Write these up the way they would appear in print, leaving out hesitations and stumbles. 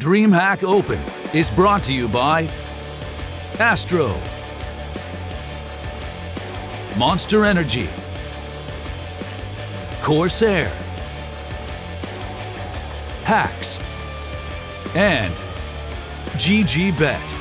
DreamHack Open is brought to you by Astro, Monster Energy, Corsair, Hacks, and GGBet.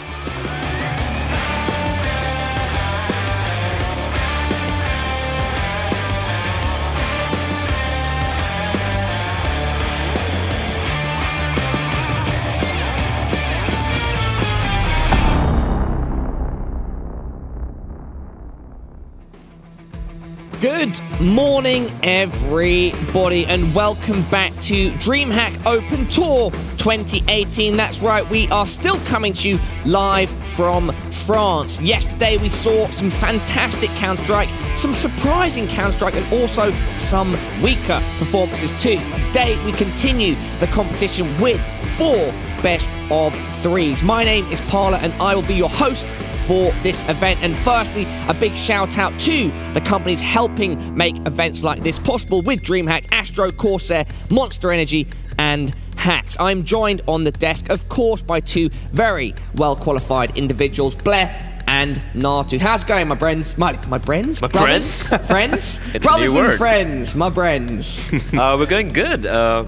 Good morning, everybody, and welcome back to DreamHack Open Tour 2018. That's right, we are still coming to you live from France. Yesterday, we saw some fantastic Counter-Strike, some surprising Counter-Strike, and also some weaker performances too. Today, we continue the competition with 4 best of 3s. My name is Parla, and I will be your host for this event. And firstly, a big shout out to the companies helping make events like this possible with DreamHack, Astro, Corsair, Monster Energy, and Hacks. I'm joined on the desk, of course, by 2 very well-qualified individuals, Blair and Natu. How's it going, my friends? My friends? My friends? Friends? It's Brothers a new and word. friends, my friends. We're going good,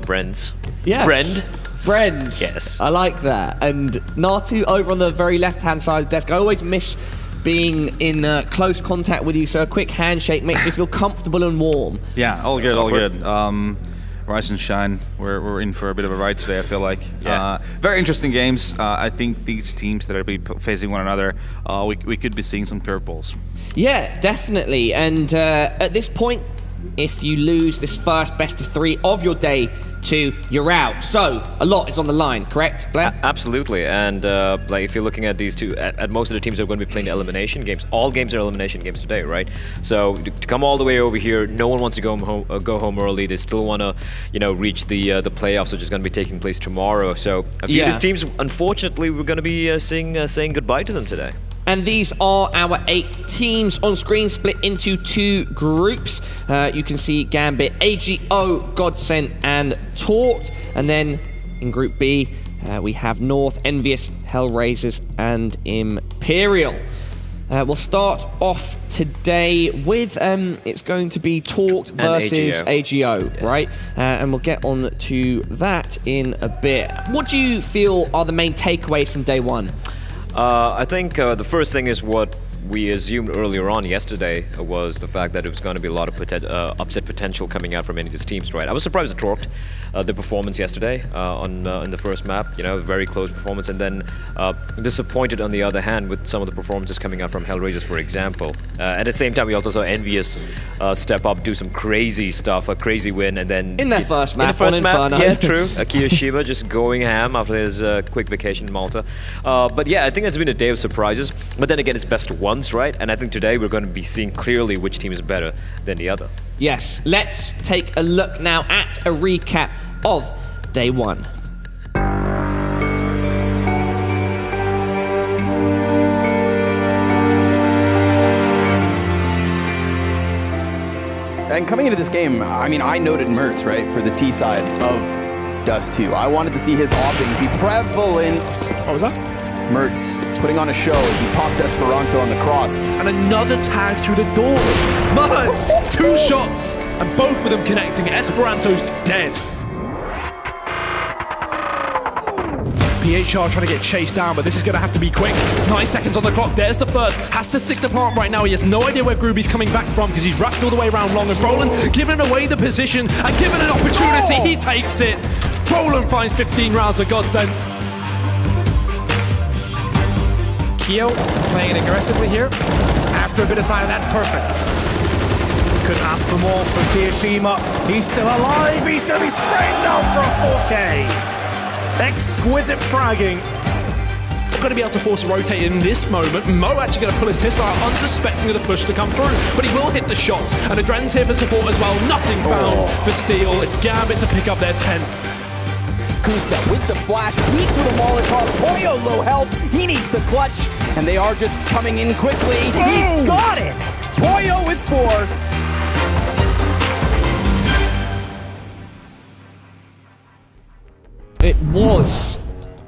friends. Yes. Friend. Friends. Yes. I like that. And Natu over on the very left-hand side of the desk. I always miss being in close contact with you, so a quick handshake makes me feel comfortable and warm. Yeah, all good, all good. Rise and shine. We're in for a bit of a ride today, I feel like. Yeah. Very interesting games. I think these teams that are facing one another, we could be seeing some curveballs. Yeah, definitely. And at this point, if you lose this first best of 3 of your day 2, you're out. So a lot is on the line, correct, Blair? Absolutely. And like if you're looking at these two, at most of the teams are going to be playing elimination games. All games are elimination games today, right? So to come all the way over here, no one wants to go home early. They still want to, you know, reach the playoffs, which is going to be taking place tomorrow. So a few of these teams, unfortunately, we're going to be saying goodbye to them today. And these are our 8 teams on screen, split into 2 groups. You can see Gambit, AGO, Godsent, and Tort. And then in Group B, we have North, Envious, Hellraisers, and Imperial. We'll start off today with, it's going to be Tort versus AGO, right? And we'll get on to that in a bit. What do you feel are the main takeaways from day 1? I think the first thing is what we assumed earlier on yesterday was the fact that it was going to be a lot of upset potential coming out from any of these teams, right? I was surprised at Torqued, the performance yesterday in the first map, you know, very close performance, and then disappointed on the other hand with some of the performances coming out from Hellraisers, for example. At the same time, we also saw Envious step up, do some crazy stuff, a crazy win, and then in their first map, on Inferno. Yeah, true. Kiyoshiba just going ham after his quick vacation in Malta. But yeah, I think it's been a day of surprises. But then again, it's best of once, right? And I think today we're going to be seeing clearly which team is better than the other. Yes, let's take a look now at a recap of day 1. And coming into this game, I mean, I noted Mertz, right, for the T side of Dust 2. I wanted to see his hopping be prevalent. What was that? Mertz putting on a show as he pops Esperanto on the cross. And another tag through the door. Mertz, 2 shots, and both of them connecting. Esperanto's dead. PHR trying to get chased down, but this is going to have to be quick. 9 seconds on the clock. There's the first. Has to stick the plant right now. He has no idea where Groovy's coming back from because he's wrapped all the way around long. And Roland giving away the position and given an opportunity. He takes it. Roland finds 15 rounds of Godsent. Kyo playing it aggressively here. After a bit of time, that's perfect. Couldn't ask for more from Kiyoshiba. He's still alive. He's going to be sprayed down for a 4K. Exquisite fragging. We're going to be able to force a rotate in this moment. Mo actually going to pull his pistol out, unsuspecting of the push to come through. But he will hit the shots. And Adren's here for support as well. Nothing found for Steel. It's Gambit to pick up their 10th. Kusta with the flash, peeks with a Molotov. Poyo low health, he needs to clutch, and they are just coming in quickly. He's got it! Poyo with 4. It was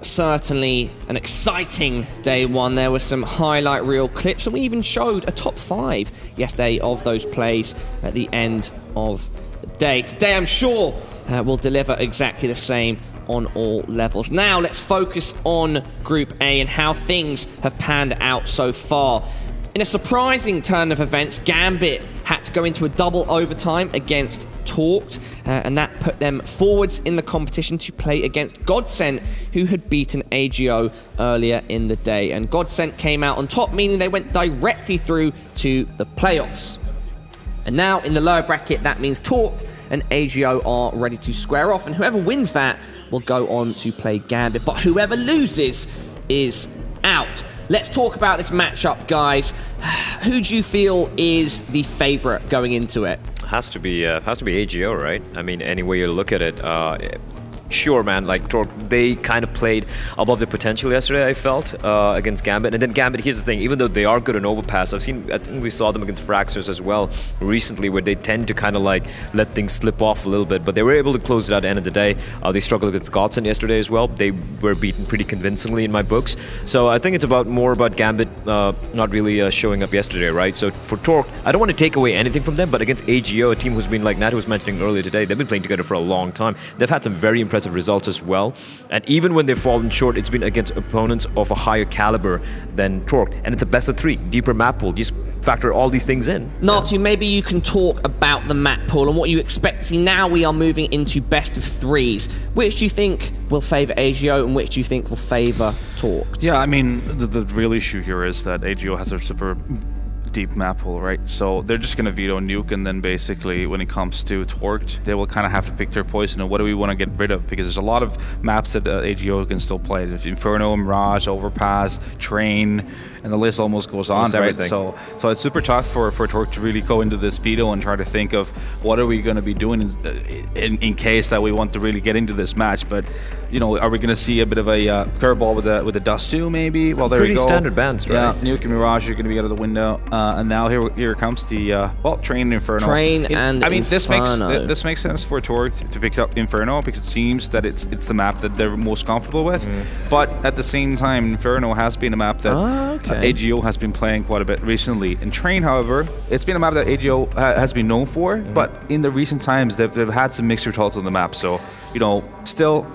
certainly an exciting day one. There were some highlight reel clips, and we even showed a top 5 yesterday of those plays at the end of the day. Today, I'm sure we'll deliver exactly the same on all levels. Now, let's focus on Group A and how things have panned out so far. In a surprising turn of events, Gambit had to go into a double overtime against Torqued, and that put them forwards in the competition to play against Godsent, who had beaten AGO earlier in the day. And Godsent came out on top, meaning they went directly through to the playoffs. And now in the lower bracket, that means Torqued and AGO are ready to square off, and whoever wins that will go on to play Gambit, but whoever loses is out. Let's talk about this matchup, guys. Who do you feel is the favorite going into it? Has to be AGO, right? I mean, any way you look at it, sure, man. Like Torqued, they kind of played above their potential yesterday, I felt, against Gambit. And then Gambit, here's the thing: even though they are good on overpass, I think we saw them against Fraxers as well recently, where they tend to kind of like let things slip off a little bit. But they were able to close it out at the end of the day. They struggled against Godsent yesterday as well. They were beaten pretty convincingly in my books. So I think it's more about Gambit not really showing up yesterday, right? So for Torqued, I don't want to take away anything from them, but against AGO, a team who's been, like Nat was mentioning earlier today, they've been playing together for a long time. They've had some very impressive results as well, and even when they've fallen short, it's been against opponents of a higher caliber than Torqued, and it's a best of 3, deeper map pool. Just factor all these things in. Natu, maybe you can talk about the map pool and what you expect to see. Now we are moving into best of 3s. Which do you think will favour AGO and which do you think will favour Torqued? Yeah, I mean, the real issue here is that AGO has a super deep map pool, right? So they're just going to veto nuke, and then basically when it comes to Torqued, they will kind of have to pick their poison and what do we want to get rid of, because there's a lot of maps that AGO can still play. Inferno, Mirage, Overpass, Train, and the list almost goes on, right? So it's super tough for Torqued to really go into this veto and try to think of what are we going to be doing in case that we want to really get into this match. But you know, are we going to see a bit of a curveball with the Dust 2 maybe? Well, there we go. Pretty standard bans, right? Yeah, Nuke and Mirage are going to be out of the window. And now here comes the Train and Inferno. Train and I mean, Inferno. this makes sense for Torqued to pick up Inferno, because it seems that it's the map that they're most comfortable with. But at the same time, Inferno has been a map that AGO has been playing quite a bit recently. And Train, however, it's been a map that AGO has been known for, but in the recent times they've had some mixed results on the map. So you know, still,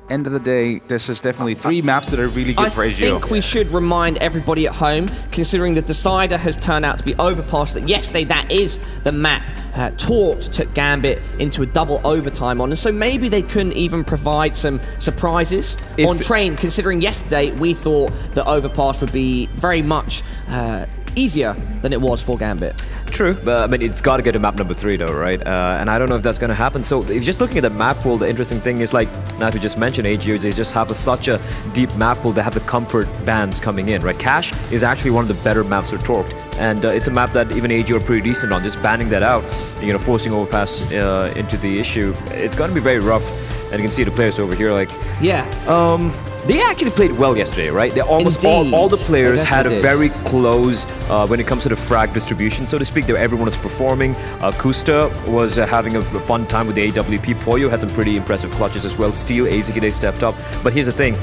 end of the day, this is definitely 3 maps that are really good for AGO. I think we should remind everybody at home, considering the decider has turned out to be Overpass, that yesterday that is the map Torqued took Gambit into a double overtime on, and so maybe they couldn't even provide some surprises on Train, considering yesterday we thought that Overpass would be very much easier than it was for Gambit. True, but I mean, it's got to get to map number 3 though, right? And I don't know if that's going to happen. So if you're just looking at the map pool, the interesting thing is, like Nat just mentioned, AGO, they just have such a deep map pool. They have the comfort bans coming in, right? Cache is actually one of the better maps for Torqued, and it's a map that even AGO are pretty decent on. Just banning that out, you know, forcing Overpass into the issue, it's going to be very rough. And you can see the players over here, like, yeah. They actually played well yesterday, right? They almost all the players had a very close when it comes to the frag distribution, so to speak. Everyone was performing. Kusta was having a fun time with the AWP. Poyo had some pretty impressive clutches as well. Steel, AZK, they stepped up. But here's the thing: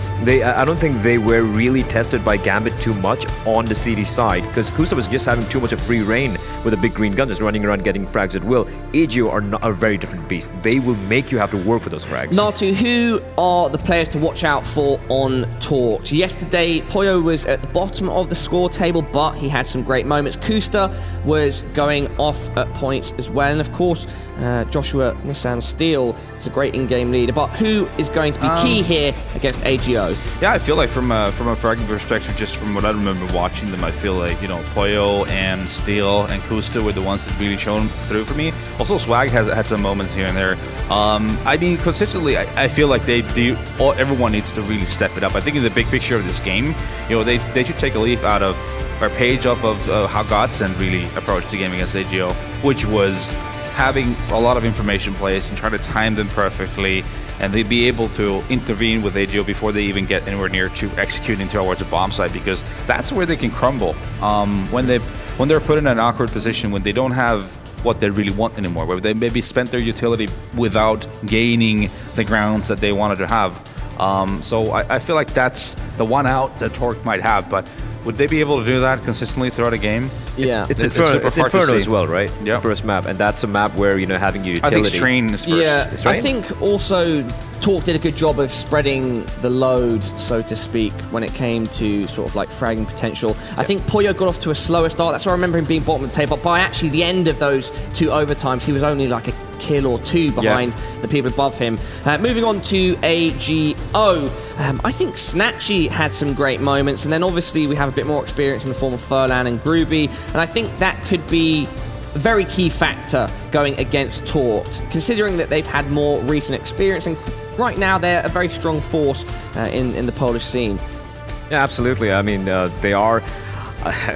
I don't think they were really tested by Gambit too much on the CD side, because Kusta was just having too much of free reign with a big green gun, just running around getting frags at will. AGO are a very different beast. They will make you have to work for those frags. Natu, who are the players to watch out for on Torqued? Yesterday, Poyo was at the bottom of the score table, but he had some great moments. Kusta was going off at points as well, and of course, Joshua Nissan Steel is a great in-game leader. But who is going to be key here against AGO? Yeah, I feel like from a fragging perspective, just from what I remember watching them, I feel like, you know, Poyo and Steel and Kusta were the ones that really shone through for me. Also, Swag has had some moments here and there. I mean, consistently, I feel like everyone needs to really step it up. I think in the big picture of this game, you know, they should take a leaf out of, or page off of how Godsent really approached the game against AGO, which was having a lot of information plays and try to time them perfectly, and they'd be able to intervene with AGO before they even get anywhere near to executing towards a bomb site, because that's where they can crumble. When they're put in an awkward position, when they don't have what they really want anymore, where they maybe spent their utility without gaining the grounds that they wanted to have. So I feel like that's the one out that Torque might have, but would they be able to do that consistently throughout a game? Yeah, it's Inferno as well, right? Yeah. The first map, and that's a map where having your utility. I think Strain is first. Yeah, Strain? I think also Torque did a good job of spreading the load, so to speak, when it came to sort of like fragging potential. I think Pollo got off to a slower start. That's why I remember him being bottom of the table. But by actually the end of those 2 overtimes, he was only like a kill or 2 behind the people above him. Moving on to AGO, I think Snatchy had some great moments, and then obviously we have a bit more experience in the form of Furlan and Groovy, and I think that could be a very key factor going against Torque, considering that they've had more recent experience, and right now they're a very strong force in the Polish scene. Yeah, absolutely. I mean, they are.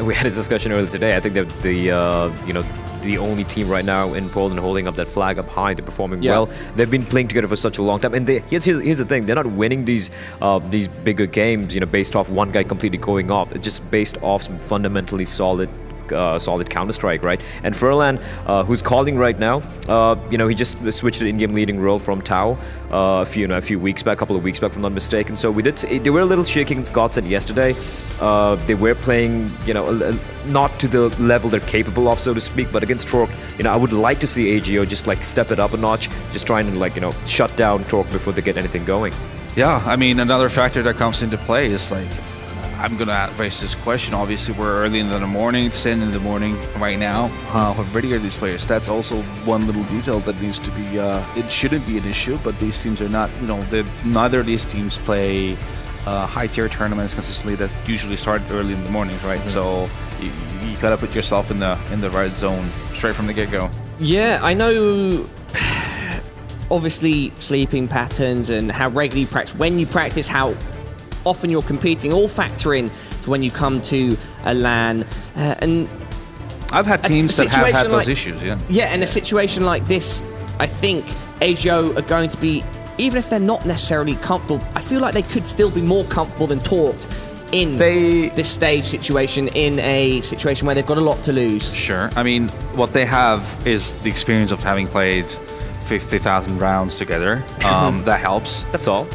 We had a discussion earlier today. I think that the only team right now in Poland holding up that flag up high. They're performing well. They've been playing together for such a long time. And here's the thing: they're not winning these bigger games, based off one guy completely going off. It's just based off some fundamentally solid Counter-Strike, right? And Furlan, who's calling right now, he just switched to the in-game leading role from Tao a few weeks back, a couple of weeks back, if I'm not mistaken. So they were a little shaky against Godsend yesterday. They were playing, not to the level they're capable of, so to speak. But against Torque, I would like to see AGO just like step it up a notch, just trying to shut down Torque before they get anything going. Yeah, I mean, another factor that comes into play is like, I'm going to raise this question. Obviously, we're early in the morning. It's 10 in the morning right now. How ready are these players? That's also one little detail that needs to be, it shouldn't be an issue, but these teams are not, neither of these teams play high-tier tournaments consistently that usually start early in the mornings, right? So you got to put yourself in the right zone straight from the get-go. Yeah, I know. Obviously, sleeping patterns and how regularly you practice, when you practice, how often you're competing, all factor in to when you come to a LAN. And I've had teams that have had those issues, Yeah, and a situation like this, I think AGO are going to be, even if they're not necessarily comfortable, I feel like they could still be more comfortable than Torque in this stage situation, in a situation where they've got a lot to lose. Sure. I mean, what they have is the experience of having played 50,000 rounds together. That helps. That's all.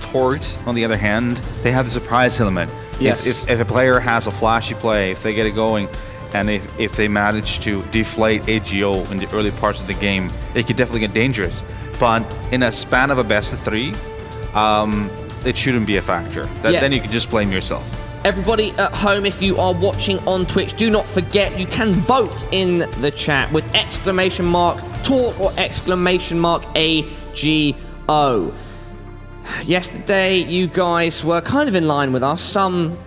Torque, on the other hand, they have the surprise element. Yes. If a player has a flashy play, if they get it going, and if they manage to deflate AGO in the early parts of the game, it could definitely get dangerous. But in a span of a best of 3, it shouldn't be a factor. Then you can just blame yourself. Everybody at home, if you are watching on Twitch, do not forget you can vote in the chat with !Torque or !AGO. Yesterday, you guys were kind of in line with us. Some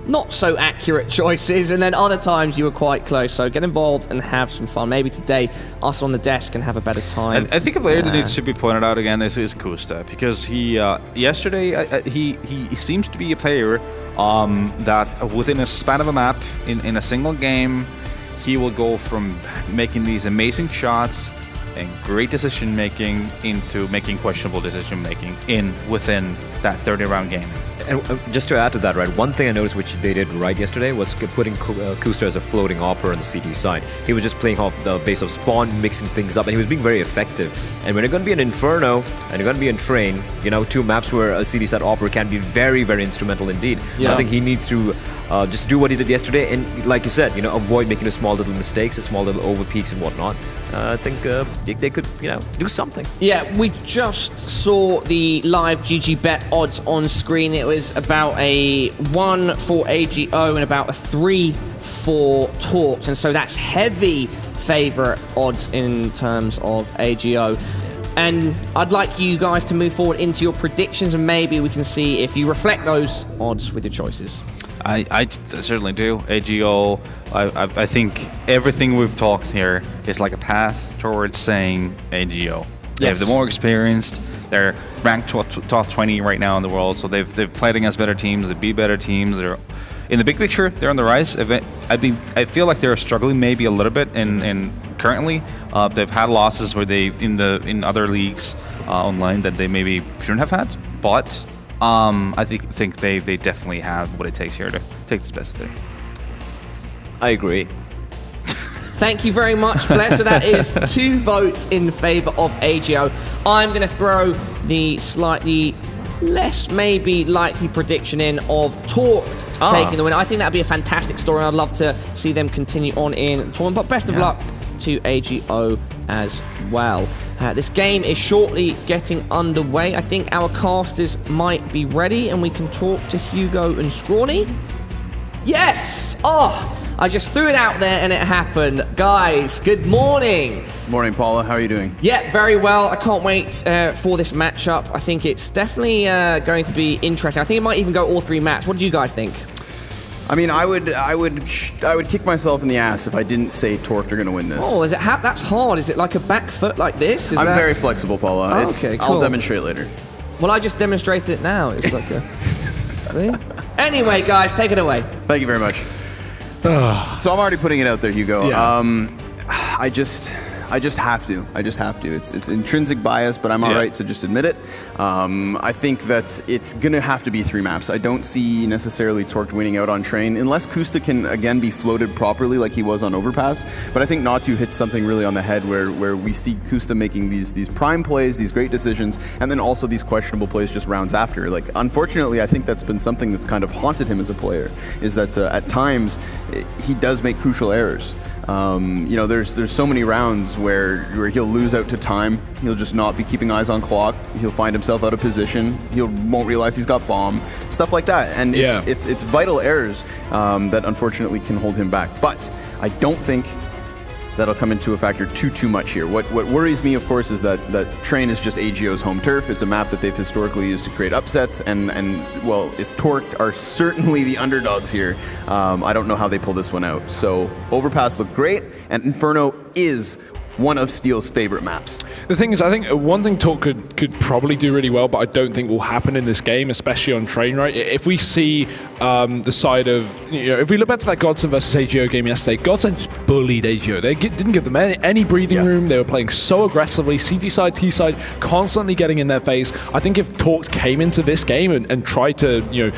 not so accurate choices, and then other times you were quite close. So get involved and have some fun. Maybe today, us on the desk can have a better time. I think a player that needs to be pointed out again is Kusta, because he yesterday he seems to be a player that within a span of a map in a single game, he will go from making these amazing shots and great decision making into making questionable decision making within that 30-round game. And just to add to that, right, one thing I noticed which they did right yesterday was putting Kusta as a floating opera on the CT side. He was just playing off the base of spawn, mixing things up, and he was being very effective. And when you're going to be an Inferno and you're going to be in Train, 2 maps where a CT side opera can be very, very instrumental indeed. Yeah. I think he needs to just do what he did yesterday, and like you said, avoid making the small little mistakes, the small little overpeaks and whatnot. I think they could, do something. Yeah, we just saw the live GG bet odds on screen. It was about a 1 for AGO and about a 3 for Torque, and so that's heavy favourite odds in terms of AGO. And I'd like you guys to move forward into your predictions, and maybe we can see if you reflect those odds with your choices. I certainly do. AGO, I think everything we've talked here is like a path towards saying AGO. They have the more experienced. They're ranked top 20 right now in the world, so they've played against better teams. They beat better teams. They're in the big picture. They're on the rise. I feel like they're struggling maybe a little bit in currently. They've had losses where they in other leagues online that they maybe shouldn't have had, but. I think they definitely have what it takes here to take this best of 3. I agree. Thank you very much, Blair. So that is 2 votes in favor of AGO. I'm going to throw the slightly less maybe likely prediction in of Torqued taking the win. I think that'd be a fantastic story. I'd love to see them continue on in the tournament. But best of luck to AGO as well. This game is shortly getting underway. I think our casters might be ready and we can talk to Hugo and Scrawny. Yes! Oh, I just threw it out there and it happened. Guys, good morning. Morning, Paula. How are you doing? Yeah, very well. I can't wait for this matchup. I think it's definitely going to be interesting. I think it might even go all 3 maps. What do you guys think? I mean, I would kick myself in the ass if I didn't say Torqued are going to win this. Oh, is it that's hard? Is it like a back foot like this? I'm very flexible, Paula. Oh, okay, cool. I'll demonstrate later. Well, I just demonstrated it now. It's like a thing. Anyway, guys, take it away. Thank you very much. So I'm already putting it out there, Hugo. Yeah. I just have to. It's intrinsic bias, but I'm all right to just admit it. I think that it's gonna have to be 3 maps. I don't see necessarily Torqued winning out on Train unless Kusta can again be floated properly like he was on Overpass. But I think Natu hits something really on the head where we see Kusta making these prime plays, these great decisions, and then also these questionable plays just rounds after. Like, unfortunately, I think that's been something that's kind of haunted him as a player, is that at times he does make crucial errors. You know, there's so many rounds where he'll lose out to time. He'll just not be keeping eyes on clock. He'll find himself out of position. He won't realize he's got bomb, stuff like that. And it's vital errors that unfortunately can hold him back. But I don't think that'll come into a factor too much here. What worries me, of course, is that Train is just AGO's home turf. It's a map that they've historically used to create upsets, and well, if Torqued are certainly the underdogs here, I don't know how they pull this one out. So Overpass looked great, and Inferno is one of Steel's favorite maps. The thing is, I think one thing Torqued could probably do really well, but I don't think will happen in this game, especially on Train, right? If we see the side of, you know, if we look back to that Godson versus AGO game yesterday, Godson just bullied AGO. They didn't give them any breathing room. They were playing so aggressively, CT side, T side, constantly getting in their face. I think if Torqued came into this game and tried to, you know,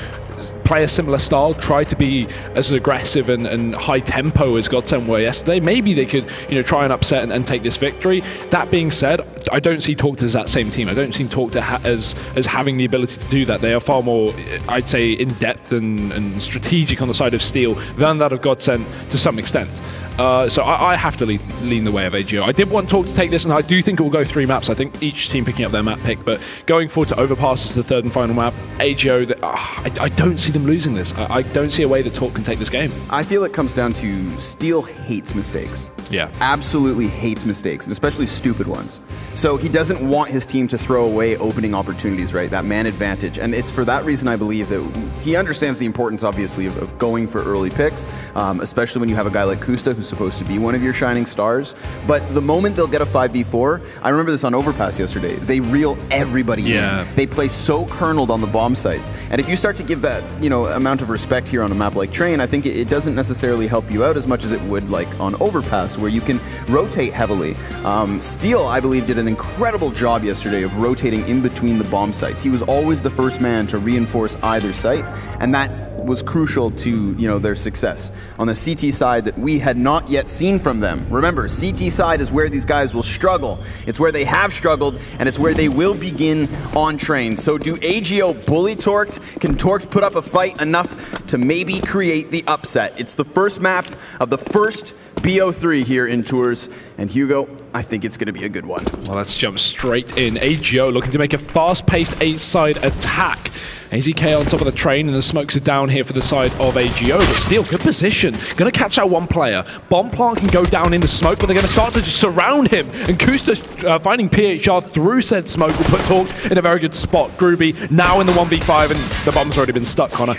play a similar style, try to be as aggressive and high tempo as Godsend were yesterday, maybe they could, you know, try and upset and take this victory. That being said, I don't see Torqued as that same team. I don't see Torqued as having the ability to do that. They are far more, I'd say, in depth and strategic on the side of Steel than that of Godsend to some extent. So I have to lean the way of AGO. I did want Torqued to take this, and I do think it will go 3 maps. I think each team picking up their map pick, but going forward to Overpass as the 3rd and final map, AGO, I don't see them losing this. I don't see a way that Torqued can take this game. I feel it comes down to Steel hates mistakes. Yeah. Absolutely hates mistakes, and especially stupid ones. So he doesn't want his team to throw away opening opportunities, right? That man advantage. And it's for that reason I believe that he understands the importance, obviously, of going for early picks, especially when you have a guy like Kusta who's supposed to be one of your shining stars. But the moment they'll get a 5v4, I remember this on Overpass yesterday, they reel everybody in. They play so kerneled on the bomb sites. And if you start to give that, you know, amount of respect here on a map like Train, I think it doesn't necessarily help you out as much as it would like on Overpass, where you can rotate heavily. Steel, I believe, did an incredible job yesterday of rotating in between the bomb sites. He was always the first man to reinforce either site, and that was crucial to, you know, their success. On the CT side that we had not yet seen from them. Remember, CT side is where these guys will struggle. It's where they have struggled, and it's where they will begin on Train. So do AGO bully Torqued? Can Torqued put up a fight enough to maybe create the upset? It's the first map of the first BO3 here in Tours, and Hugo, I think it's going to be a good one. Well, let's jump straight in. AGO looking to make a fast-paced 8-side attack. AZK on top of the Train, and the smokes are down here for the side of AGO, but Steel, good position. Going to catch out one player. Bomb plant can go down in the smoke, but they're going to start to just surround him, and Kusta finding PHR through said smoke will put Torqued in a very good spot. Groovy now in the 1v5, and the bomb's already been stuck, Connor.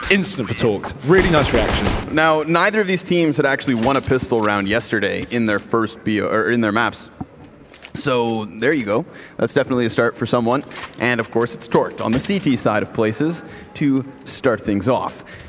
Instant for Torqued. Really nice reaction. Now, neither of these teams had actually won a pistol round yesterday in their first BO, or in their maps. So there you go. That's definitely a start for someone. And of course, it's Torqued on the CT side of places to start things off.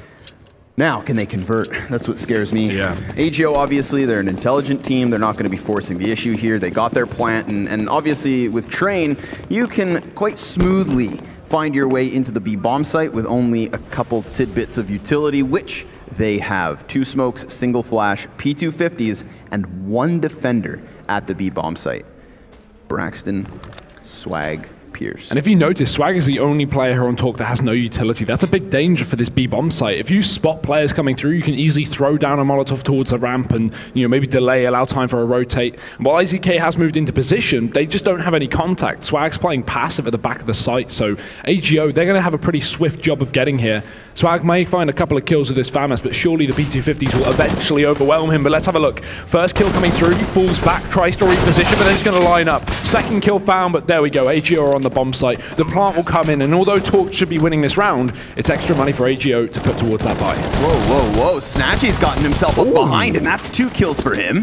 Now, can they convert? That's what scares me. Yeah. AGO, obviously, they're an intelligent team. They're not going to be forcing the issue here. They got their plant, and obviously with Train, you can quite smoothly find your way into the B bomb site with only a couple tidbits of utility, which they have 2 smokes, single flash, P250s, and 1 defender at the B bomb site. Braxton, Swag, Pierce. And if you notice, Swag is the only player here on Talk that has no utility. That's a big danger for this B-bomb site. If you spot players coming through, you can easily throw down a Molotov towards the ramp and, you know, maybe delay, allow time for a rotate. And while IZK has moved into position, they just don't have any contact. Swag's playing passive at the back of the site, so AGO, they're going to have a pretty swift job of getting here. Swag may find a couple of kills with this FAMAS, but surely the P250s will eventually overwhelm him. But let's have a look. First kill coming through, he falls back, tries to reposition, but then he's going to line up. Second kill found, but there we go. AGO are on the bomb site. The plant will come in, and although Torque should be winning this round, it's extra money for AGO to put towards that buy. Whoa, whoa, whoa. Snatchy's gotten himself up behind, and that's 2 kills for him.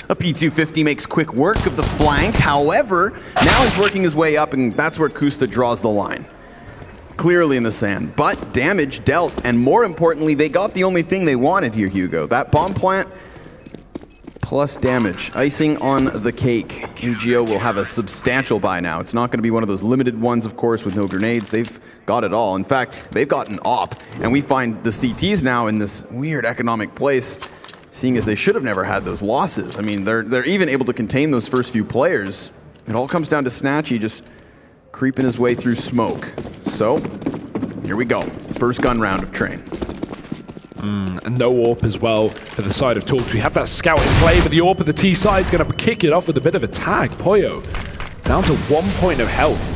A P250 makes quick work of the flank. However, now he's working his way up, and that's where Kusta draws the line. Clearly in the sand, but damage dealt, and more importantly, they got the only thing they wanted here, Hugo. That bomb plant plus damage. Icing on the cake. AGO will have a substantial buy now. It's not going to be one of those limited ones, of course, with no grenades. They've got it all. In fact, they've got an op, and we find the CTs now in this weird economic place, seeing as they should have never had those losses. I mean, they're even able to contain those first few players. It all comes down to Snatchy just creeping his way through smoke. So, here we go. First gun round of Train. And no AWP as well for the side of Torque. We have that scout in play, but the AWP of the T side is going to kick it off with a bit of a tag. Poyo down to 1 point of health.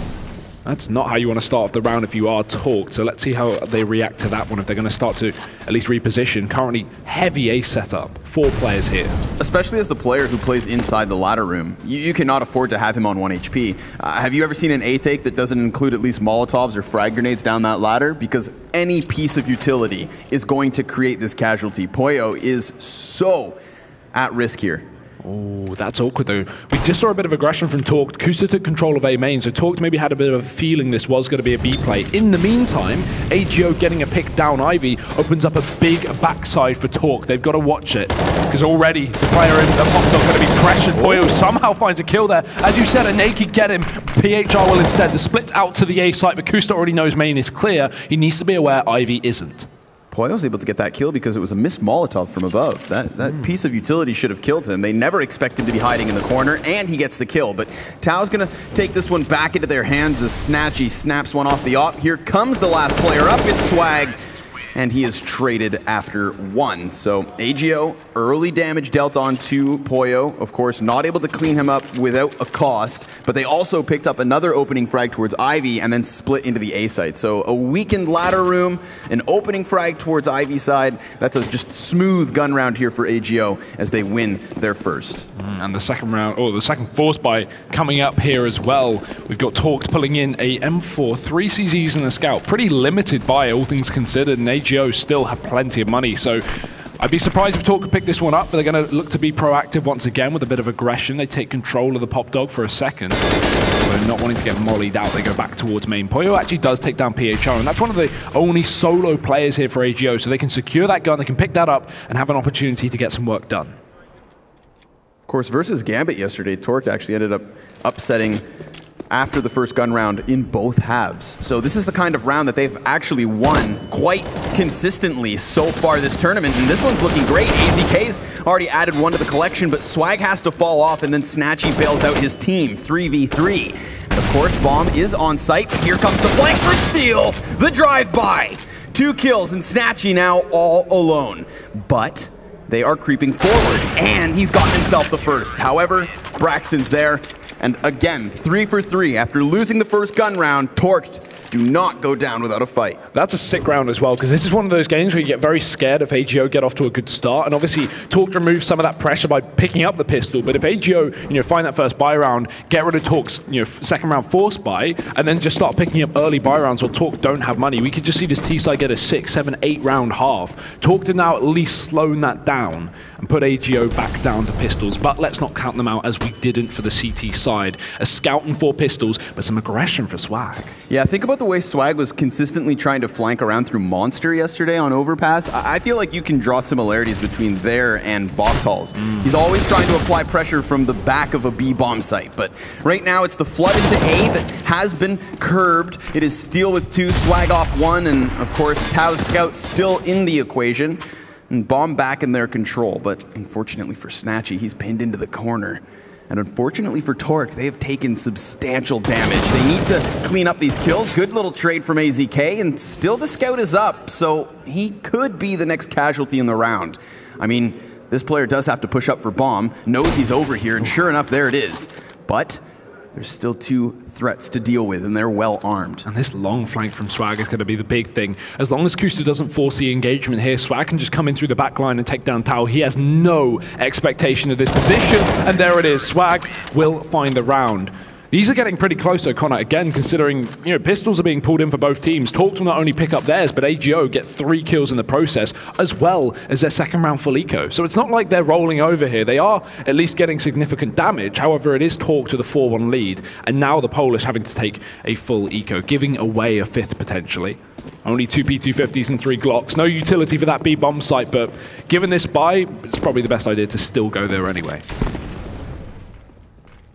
That's not how you want to start off the round if you are Torque. So let's see how they react to that one, if they're going to start to at least reposition. Currently, heavy A setup. 4 players here. Especially as the player who plays inside the ladder room, you cannot afford to have him on 1 HP. Have you ever seen an A take that doesn't include at least Molotovs or frag grenades down that ladder? Because any piece of utility is going to create this casualty. Poyo is so at risk here. Oh, that's awkward though. We just saw a bit of aggression from Torque. Kusta took control of A main, so Torque maybe had a bit of a feeling this was going to be a B play. In the meantime, AGO getting a pick down Ivy opens up a big backside for Torque. They've got to watch it, because already the player in the pop dog going to be pressured. Poyo somehow finds a kill there. As you said, a naked get him. PHR will instead. The split out to the A site, but Kusta already knows main is clear. He needs to be aware Ivy isn't. Poyo was able to get that kill because it was a missed Molotov from above. That piece of utility should have killed him. They never expect him to be hiding in the corner, and he gets the kill. But Tao's going to take this one back into their hands as Snatchy snaps one off the op. Here comes the last player up. It's Swag, and he is traded after 1. So AGO, early damage dealt onto Poyo. Of course, not able to clean him up without a cost, but they also picked up another opening frag towards Ivy and then split into the A site. So a weakened ladder room, an opening frag towards Ivy side. That's a just smooth gun round here for AGO as they win their first. And the second round, or the second force buy coming up here as well. We've got Torque pulling in a M4, 3 CZs and a scout. Pretty limited buy, all things considered, and AGO still have plenty of money. So I'd be surprised if Torque could pick this one up, but they're going to look to be proactive once again with a bit of aggression. They take control of the pop dog for a second. So not wanting to get mollied out, they go back towards main. Poyo actually does take down PHR, and that's one of the only solo players here for AGO, so they can secure that gun, they can pick that up, and have an opportunity to get some work done. Of course, versus Gambit yesterday, Torque actually ended up upsetting after the first gun round in both halves. So this is the kind of round that they've actually won quite consistently so far this tournament, and this one's looking great. AZK's already added 1 to the collection, but Swag has to fall off, and then Snatchy bails out his team, 3v3. And of course, Bomb is on site, but here comes the flank for Steel, the drive-by. 2 kills, and Snatchy now all alone. But they are creeping forward, and he's gotten himself the first. However, Braxton's there. And again, 3 for 3. After losing the first gun round, Torqued do not go down without a fight. That's a sick round as well, because this is one of those games where you get very scared if AGO get off to a good start, and obviously Torque removes some of that pressure by picking up the pistol, but if AGO, find that first buy round, get rid of Torque's, second round force buy, and then just start picking up early buy rounds where Torque don't have money, we could just see this T-side get a 6, 7, 8 round half. Torque did now at least slow that down and put AGO back down to pistols, but let's not count them out as we didn't for the CT side. A scout and 4 pistols, but some aggression for Swag. Yeah, think about the way Swag was consistently trying to flank around through Monster yesterday on Overpass. I feel like you can draw similarities between there and Box Halls. He's always trying to apply pressure from the back of a B-bomb site, but right now it's the flood into A that has been curbed. It is Steel with 2, Swag off 1, and of course Tao's scout still in the equation. and Bomb back in their control, but unfortunately for Snatchy, he's pinned into the corner. And unfortunately for Torque, they have taken substantial damage. They need to clean up these kills. Good little trade from AZK, and still the scout is up, so he could be the next casualty in the round. I mean, this player does have to push up for Bomb, knows he's over here, and sure enough, there it is. But there's still 2 threats to deal with, and they're well armed. And this long flank from Swag is going to be the big thing. As long as Kusta doesn't force the engagement here, Swag can just come in through the back line and take down Tao. He has no expectation of this position, and there it is. Swag will find the round. These are getting pretty close though, Connor, again, considering, you know, pistols are being pulled in for both teams. Torque will not only pick up theirs, but AGO get 3 kills in the process, as well as their second round full eco. So it's not like they're rolling over here. They are at least getting significant damage. However, it is Torque to the 4-1 lead, and now the Polish having to take a full eco, giving away a 5th potentially. Only 2 P250s and 3 Glocks. No utility for that B-bomb site, but given this buy, it's probably the best idea to still go there anyway.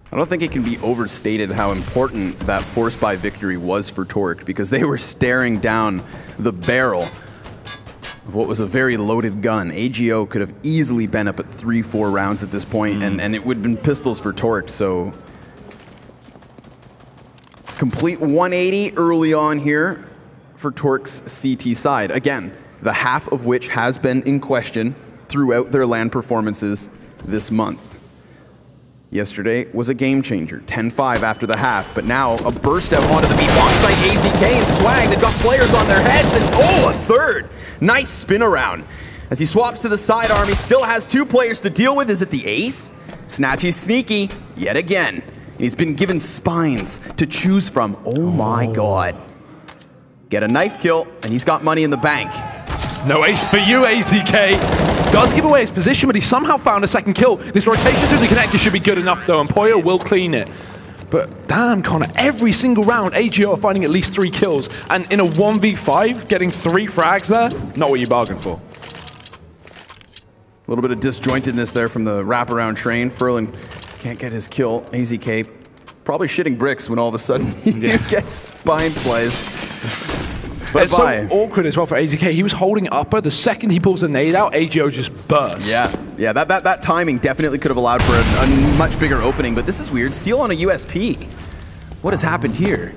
I don't think it can be overstated how important that force buy victory was for Torque, because they were staring down the barrel of what was a very loaded gun. AGO could have easily been up at 3-4 rounds at this point, and it would have been pistols for Torque, so complete 180 early on here for Torque's CT side. Again, the half of which has been in question throughout their LAN performances this month. Yesterday was a game changer, 10-5 after the half, but now a burst out onto the B-bomb site. AZK and Swag, they've got players on their heads, and oh, a third. Nice spin around. As he swaps to the sidearm, he still has 2 players to deal with. Is it the ace? Snatchy's sneaky, yet again. He's been given spines to choose from. Oh my god. Get a knife kill, and he's got money in the bank. No ace for you, AZK. Does give away his position, but he somehow found a second kill. This rotation through the connector should be good enough, though, and Poyo will clean it. But damn, Connor, every single round, AGO are finding at least 3 kills. And in a 1v5, getting 3 frags there, not what you bargained for. A little bit of disjointedness there from the wraparound train. Furlan can't get his kill. AZK probably shitting bricks when all of a sudden he gets spine sliced. But it's so awkward as well for AZK. He was holding upper. The second he pulls a nade out, AGO just bursts. Yeah, that timing definitely could have allowed for a much bigger opening, but this is weird. Steal on a USP. What has happened here?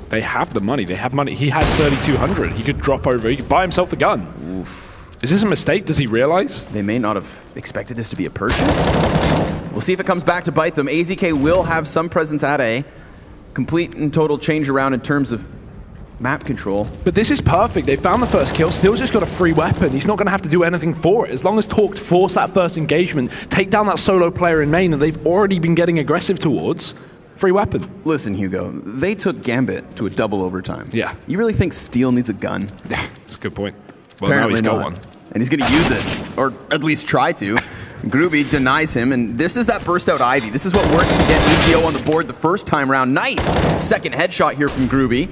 They have the money. They have money. He has 3,200. He could drop over. He could buy himself a gun. Oof. Is this a mistake? Does he realize? They may not have expected this to be a purchase. We'll see if it comes back to bite them. AZK will have some presence at A. Complete and total change around in terms of map control. But this is perfect. They found the first kill. Still's just got a free weapon. He's not going to have to do anything for it. As long as Torque force that first engagement, take down that solo player in main that they've already been getting aggressive towards, free weapon. Listen, Hugo, they took Gambit to a double overtime. Yeah. You really think Steel needs a gun? Yeah, that's a good point. Well, apparently now he's got not. one. And he's going to use it, or at least try to. Groovy denies him, and this is that burst out Ivy. This is what worked to get AGO on the board the first time round. Nice second headshot here from Groovy.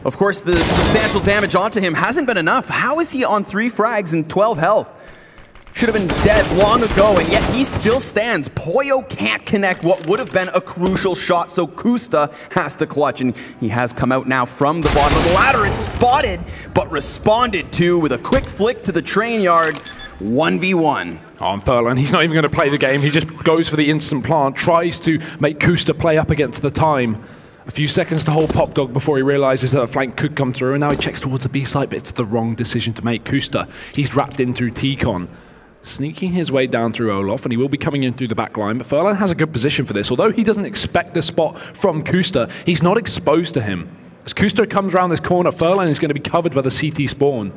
Of course, the substantial damage onto him hasn't been enough. How is he on 3 frags and 12 health? Should have been dead long ago, and yet he still stands. Poyo can't connect what would have been a crucial shot, so Kusta has to clutch, and he has come out now from the bottom of the ladder. It's spotted, but responded to with a quick flick to the train yard. 1v1. On Furlan, he's not even going to play the game. He just goes for the instant plant, tries to make Kusta play up against the time. A few seconds to hold Pop Dog before he realizes that a flank could come through, and now he checks towards the B site, but it's the wrong decision to make. Kusta, he's wrapped in through T-Con, sneaking his way down through Olaf, and he will be coming in through the back line, but Furlan has a good position for this. Although he doesn't expect the spot from Kusta, he's not exposed to him. As Kusta comes around this corner, Furlan is going to be covered by the CT spawn.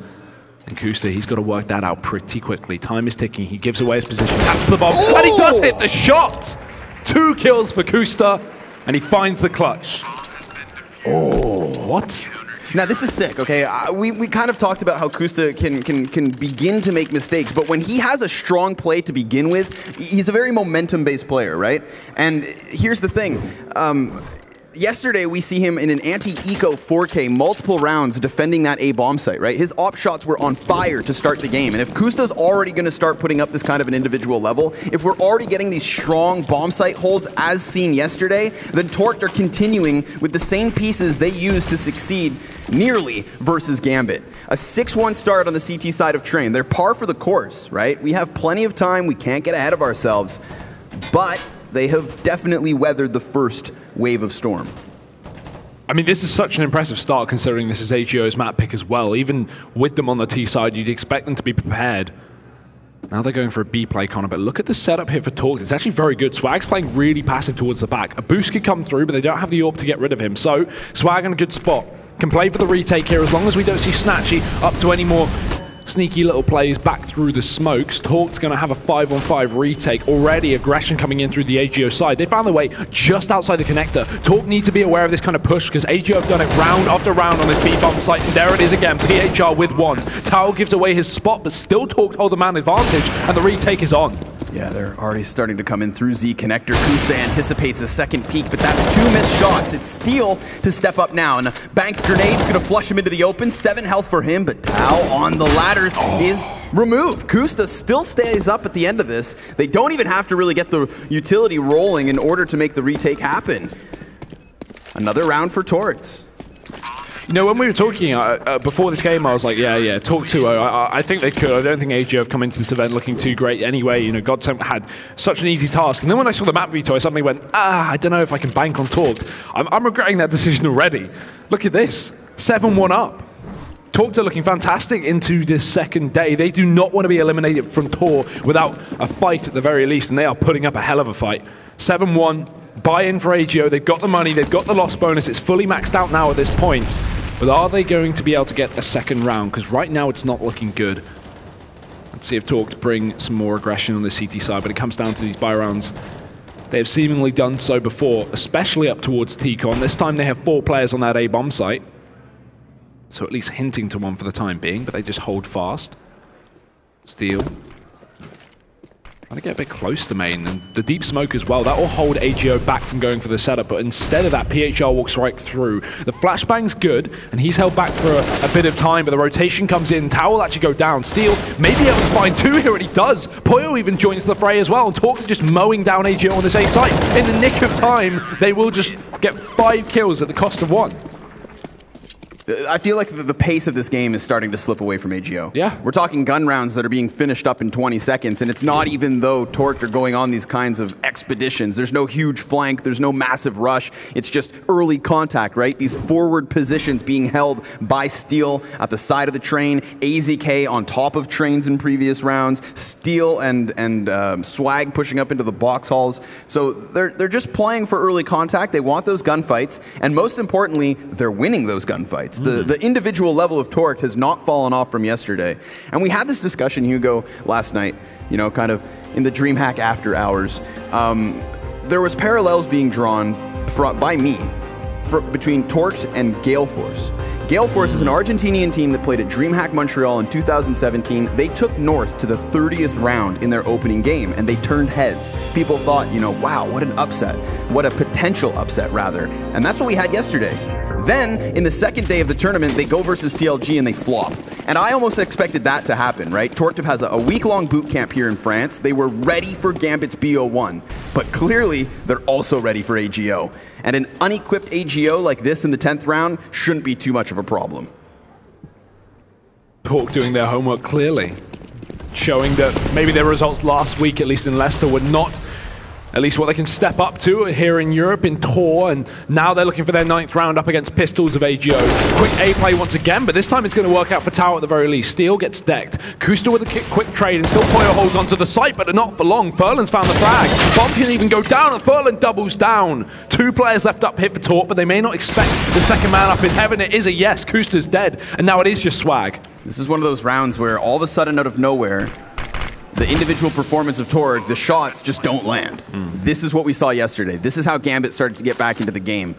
And Kusta, he's got to work that out pretty quickly. Time is ticking. He gives away his position, taps the bomb, and he does hit the shot! 2 kills for Kusta, and he finds the clutch. Oh, what? Now this is sick, okay? We kind of talked about how Kusta can begin to make mistakes, but when he has a strong play to begin with, he's a very momentum-based player, right? And here's the thing. yesterday we see him in an anti-eco 4K multiple rounds defending that A bomb site, right? His op shots were on fire to start the game. And if Kusta's already going to start putting up this kind of an individual level, if we're already getting these strong bomb site holds as seen yesterday, then Torque are continuing with the same pieces they used to succeed nearly versus Gambit. A 6-1 start on the CT side of Train. They're par for the course, right? We have plenty of time. We can't get ahead of ourselves. But they have definitely weathered the first wave of Storm. I mean, this is such an impressive start considering this is AGO's map pick as well. Even with them on the T side, you'd expect them to be prepared. Now they're going for a B play, Connor, but look at the setup here for Torque. It's actually very good. Swag's playing really passive towards the back. A boost could come through, but they don't have the AWP to get rid of him. So Swag in a good spot. Can play for the retake here as long as we don't see Snatchy up to any more sneaky little plays back through the smokes. Torque's going to have a 5-on-5 retake. Already aggression coming in through the AGO side. They found their way just outside the connector. Torque need to be aware of this kind of push because AGO have done it round after round on this B-bomb site. And there it is again, PHR with one. Tao gives away his spot, but still Torque hold the man advantage, and the retake is on. Yeah, they're already starting to come in through Z connector. Kusta anticipates a second peek, but that's 2 missed shots. It's Steel to step up now, and a banked grenade's gonna flush him into the open. 7 health for him, but Tao on the ladder is removed. Kusta still stays up at the end of this. They don't even have to really get the utility rolling in order to make the retake happen. Another round for Torts. You know, when we were talking before this game, I was like, yeah, Torque 2-0. I think they could. I don't think AGO have come into this event looking too great anyway. You know, Godsent had such an easy task. And then when I saw the map veto, I suddenly went, I don't know if I can bank on Torque. I'm regretting that decision already. Look at this. 7-1 up. Torque are looking fantastic into this second day. They do not want to be eliminated from Tor without a fight at the very least, and they are putting up a hell of a fight. 7-1, buy-in for AGO. They've got the money, they've got the loss bonus. It's fully maxed out now at this point. But are they going to be able to get a second round? Because right now it's not looking good. Let's see if Torque bring some more aggression on the CT side, but it comes down to these buy rounds. They have seemingly done so before, especially up towards T-Con. This time they have 4 players on that A-bomb site. So at least hinting to one for the time being, but they just hold fast. Steal. Trying to get a bit close to main, and the deep smoke as well. That will hold AGO back from going for the setup, but instead of that, PHR walks right through. The flashbang's good, and he's held back for a bit of time, but the rotation comes in. Tao will actually go down. Steel may be able to find 2 here, and he does. Poyo even joins the fray as well, and Torque just mowing down AGO on this A site. In the nick of time, they will just get 5 kills at the cost of 1. I feel like the pace of this game is starting to slip away from AGO. Yeah. We're talking gun rounds that are being finished up in 20 seconds, and it's not even though Torque are going on these kinds of expeditions. There's no huge flank, there's no massive rush. It's just early contact, right? These forward positions being held by Steel at the side of the train, AZK on top of trains in previous rounds, Steel and Swag pushing up into the box halls. So they're just playing for early contact. They want those gunfights, and most importantly, they're winning those gunfights. The individual level of Torque has not fallen off from yesterday. And we had this discussion, Hugo, last night, you know, kind of in the DreamHack after hours. There was parallels being drawn by me between Torque and Gale Force. Gale Force is an Argentinian team that played at DreamHack Montreal in 2017. They took North to the 30th round in their opening game, and they turned heads. People thought, you know, wow, what an upset. What a potential upset, rather. And that's what we had yesterday. Then, in the second day of the tournament, they go versus CLG and they flop. And I almost expected that to happen, right? Torque has a week-long boot camp here in France. They were ready for Gambit's BO1. But clearly, they're also ready for AGO. And an unequipped AGO like this in the 10th round shouldn't be too much of a problem. Torque doing their homework clearly. Showing that maybe their results last week, at least in Leicester, were not at least what they can step up to here in Europe in Tor, and now they're looking for their 9th round up against Pistols of AGO. Quick A play once again, but this time it's going to work out for Tao at the very least. Steel gets decked. Kusta with a quick trade, and still Poyo holds onto the site, but not for long. Furlan's found the flag. Bomb can even go down, and Furlan doubles down. 2 players left up here for Torque, but they may not expect the second man up in heaven. It is a yes. Kusta's dead, and now it is just Swag. This is one of those rounds where all of a sudden, out of nowhere, the individual performance of Torque, the shots just don't land. This is what we saw yesterday. This is how Gambit started to get back into the game.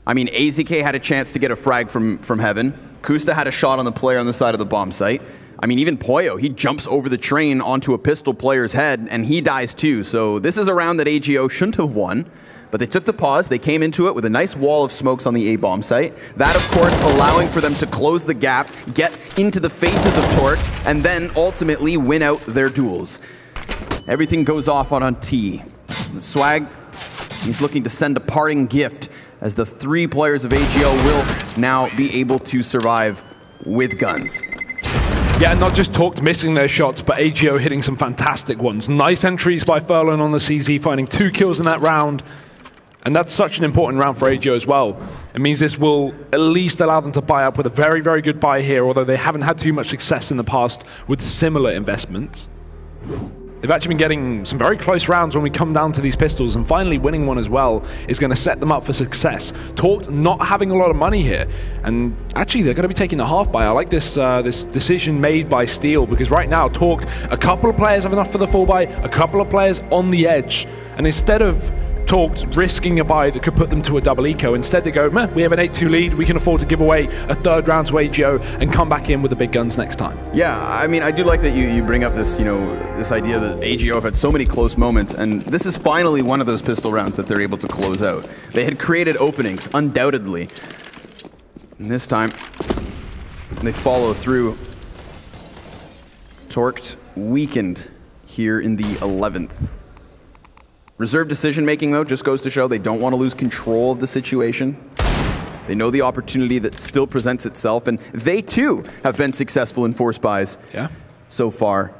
I mean, AZK had a chance to get a frag from heaven. Kusta had a shot on the player on the side of the bomb site. I mean, even Poyo, he jumps over the train onto a pistol player's head, and he dies too. So this is a round that AGO shouldn't have won. But they took the pause, they came into it with a nice wall of smokes on the A-bomb site. That, of course, allowing for them to close the gap, get into the faces of Torqued, and then ultimately win out their duels. Everything goes off on T. Swag, he's looking to send a parting gift, as the 3 players of AGO will now be able to survive with guns. Yeah, not just Torqued missing their shots, but AGO hitting some fantastic ones. Nice entries by Furlan on the CZ, finding 2 kills in that round. And that's such an important round for AGO as well. It means this will at least allow them to buy up with a very, very good buy here, although they haven't had too much success in the past with similar investments. They've actually been getting some very close rounds when we come down to these pistols, and finally winning one as well is going to set them up for success. Torqued not having a lot of money here, and actually they're going to be taking the half buy. I like this this decision made by Steel, because right now Torqued, a couple of players have enough for the full buy, a couple of players on the edge, and instead of Torqued risking a buy that could put them to a double eco, instead they go, meh, we have an 8-2 lead, we can afford to give away a 3rd round to AGO and come back in with the big guns next time. Yeah, I mean, I do like that you bring up this, this idea that AGO have had so many close moments, and this is finally one of those pistol rounds that they're able to close out. They had created openings, undoubtedly. And this time, they follow through. Torqued weakened here in the 11th. Reserved decision-making, though, just goes to show they don't want to lose control of the situation. They know the opportunity that still presents itself, and they, too, have been successful in force buys so far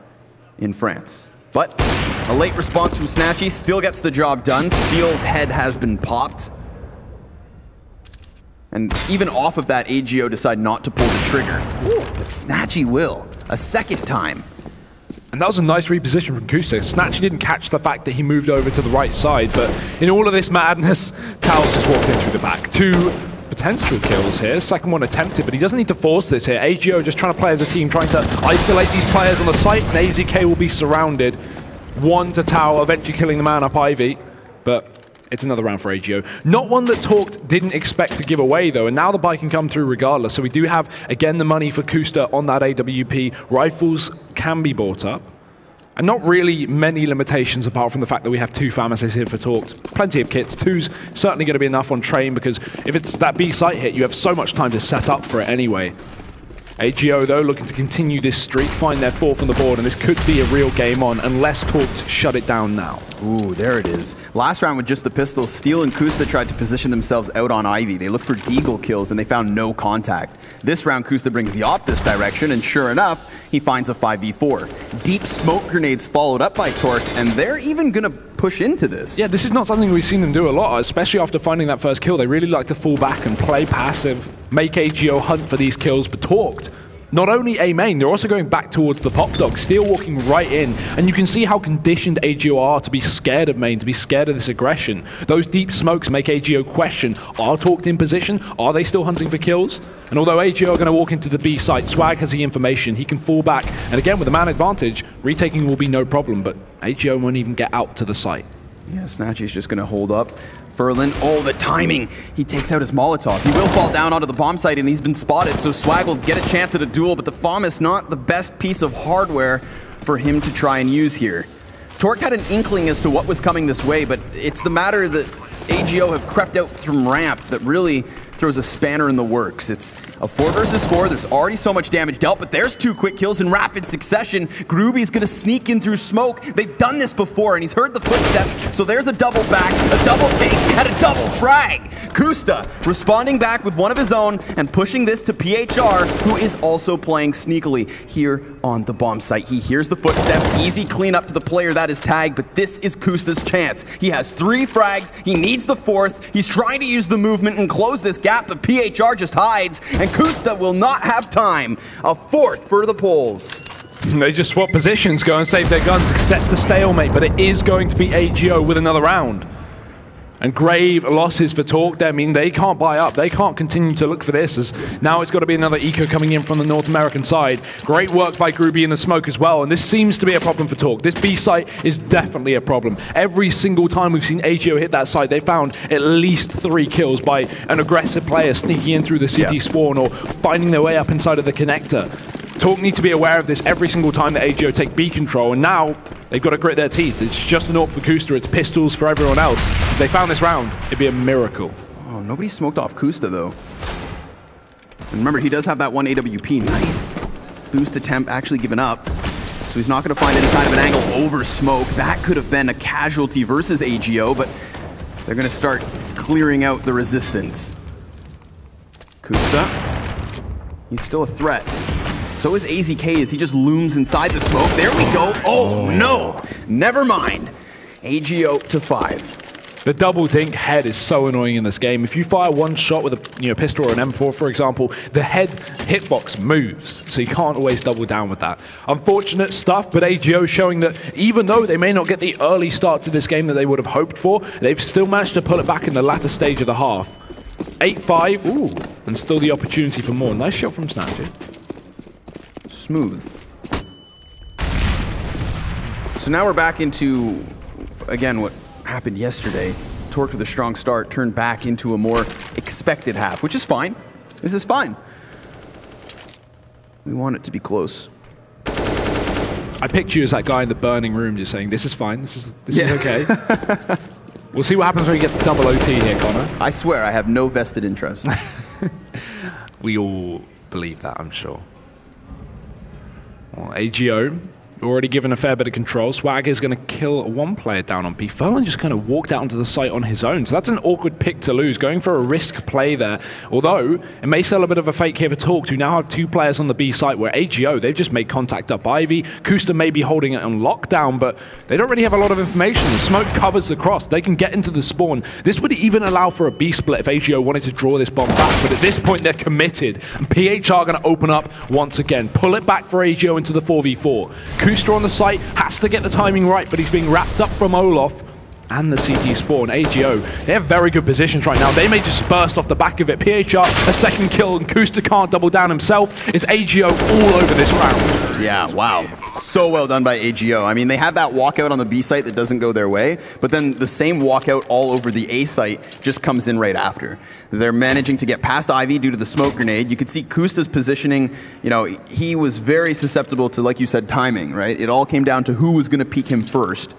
in France. But a late response from Snatchy still gets the job done. Steel's head has been popped. And even off of that, AGO decide not to pull the trigger. Ooh, but Snatchy will, a 2nd time. And that was a nice reposition from Kusta. Snatchy didn't catch the fact that he moved over to the right side, but in all of this madness, Tao's just walked in through the back. 2 potential kills here. 2nd one attempted, but he doesn't need to force this here. AGO just trying to play as a team, trying to isolate these players on the site, and AZK will be surrounded. 1 to Tao, eventually killing the man up Ivy, but it's another round for AGO. Not one that Torqued didn't expect to give away, though, and now the buy can come through regardless. So we do have, again, the money for Kusta on that AWP. Rifles can be bought up. And not really many limitations apart from the fact that we have 2 pharmacists here for Torqued. Plenty of kits. 2's certainly going to be enough on train, because if it's that B site hit, you have so much time to set up for it anyway. AGO, though, looking to continue this streak, find their 4th on the board, and this could be a real game on unless Torqued shut it down now. Ooh, there it is. Last round with just the pistols, Steel and Kusta tried to position themselves out on Ivy. They looked for deagle kills, and they found no contact. This round, Kusta brings the op this direction, and sure enough, he finds a 5v4. Deep smoke grenades followed up by Torqued, and they're even going to push into this. Yeah, this is not something we've seen them do a lot, especially after finding that first kill. They really like to fall back and play passive, make AGO hunt for these kills, but Torqued, not only A main, they're also going back towards the pop dog, Steel walking right in, and you can see how conditioned AGO are to be scared of main, to be scared of this aggression. Those deep smokes make AGO question, are Torqued in position? Are they still hunting for kills? And although AGO are going to walk into the B site, Swag has the information, he can fall back, and again with a man advantage, retaking will be no problem, but AGO won't even get out to the site. Yeah, Snatchy's just going to hold up. Furlan, oh, the timing! He takes out his Molotov. He will fall down onto the bomb site, and he's been spotted, so Swag will get a chance at a duel, but the FOM is not the best piece of hardware for him to try and use here. Torqued had an inkling as to what was coming this way, but it's the matter that AGO have crept out from ramp that really throws a spanner in the works. It's a 4 versus 4. There's already so much damage dealt, but there's 2 quick kills in rapid succession. Groovy's gonna sneak in through smoke. They've done this before, and he's heard the footsteps, so there's a double back, a double take, and a double frag. Kusta responding back with one of his own and pushing this to PHR, who is also playing sneakily here on the bomb site. He hears the footsteps, easy cleanup to the player that is tagged, but this is Kusta's chance. He has 3 frags, he needs the 4th, he's trying to use the movement and close this gap, but PHR just hides, and Kusta will not have time. A 4th for the Poles. They just swap positions, go and save their guns, accept the stalemate, but it is going to be AGO with another round. And grave losses for Torqued. I mean, they can't buy up. They can't continue to look for this, as now it's got to be another eco coming in from the North American side. Great work by Groovy in the smoke as well, and this seems to be a problem for Torqued. This B site is definitely a problem. Every single time we've seen AGO hit that site, they found at least 3 kills by an aggressive player sneaking in through the city spawn or finding their way up inside of the connector. Torqued need to be aware of this every single time that AGO take B control, and now They've got to grit their teeth. It's just an AWP for Kusta. It's pistols for everyone else. If they found this round, it'd be a miracle. Oh, nobody smoked off Kusta, though. And remember, he does have that one AWP. Nice. Boost attempt actually given up. So he's not going to find any kind of an angle over smoke. That could have been a casualty versus AGO, but they're going to start clearing out the resistance. Kusta. He's still a threat. So is AZK as he just looms inside the smoke. There we go. Oh, no. Never mind. AGO to 5. The double dink head is so annoying in this game. If you fire one shot with a pistol or an M4, for example, the head hitbox moves, so you can't always double down with that. Unfortunate stuff, but AGO showing that even though they may not get the early start to this game that they would have hoped for, they've still managed to pull it back in the latter stage of the half. 8-5, and still the opportunity for more. Nice shot from Snatcher. Smooth. So now we're back into, again, what happened yesterday. Torque with a strong start turned back into a more expected half, which is fine. This is fine. We want it to be close. I picture you as that guy in the burning room just saying, this is fine, this is okay. We'll see what happens when he gets double OT here, Connor. I swear, I have no vested interest. We all believe that, I'm sure. Well, AGO, already given a fair bit of control. Swag is going to kill one player down on B. Ferlin just kind of walked out onto the site on his own. So that's an awkward pick to lose, going for a risk play there. Although, it may sell a bit of a fake here for Torque, who now have 2 players on the B site, where AGO, they've just made contact up Ivy. Kusta may be holding it on lockdown, but they don't really have a lot of information. The smoke covers the cross. They can get into the spawn. This would even allow for a B split if AGO wanted to draw this bomb back, but at this point, they're committed. And PHR are going to open up once again. Pull it back for AGO into the 4v4. Kusta on the site has to get the timing right, but he's being wrapped up from Olaf and the CT spawn. AGO, they have very good positions right now. They may just burst off the back of it. PHR, a second kill, and Kusta can't double down himself. It's AGO all over this round. Yeah, wow. So well done by AGO. I mean, they have that walkout on the B site that doesn't go their way, but then the same walkout all over the A site just comes in right after. They're managing to get past Ivy due to the smoke grenade. You could see Kusta's positioning, he was very susceptible to, like you said, timing, right? It all came down to who was going to peek him first.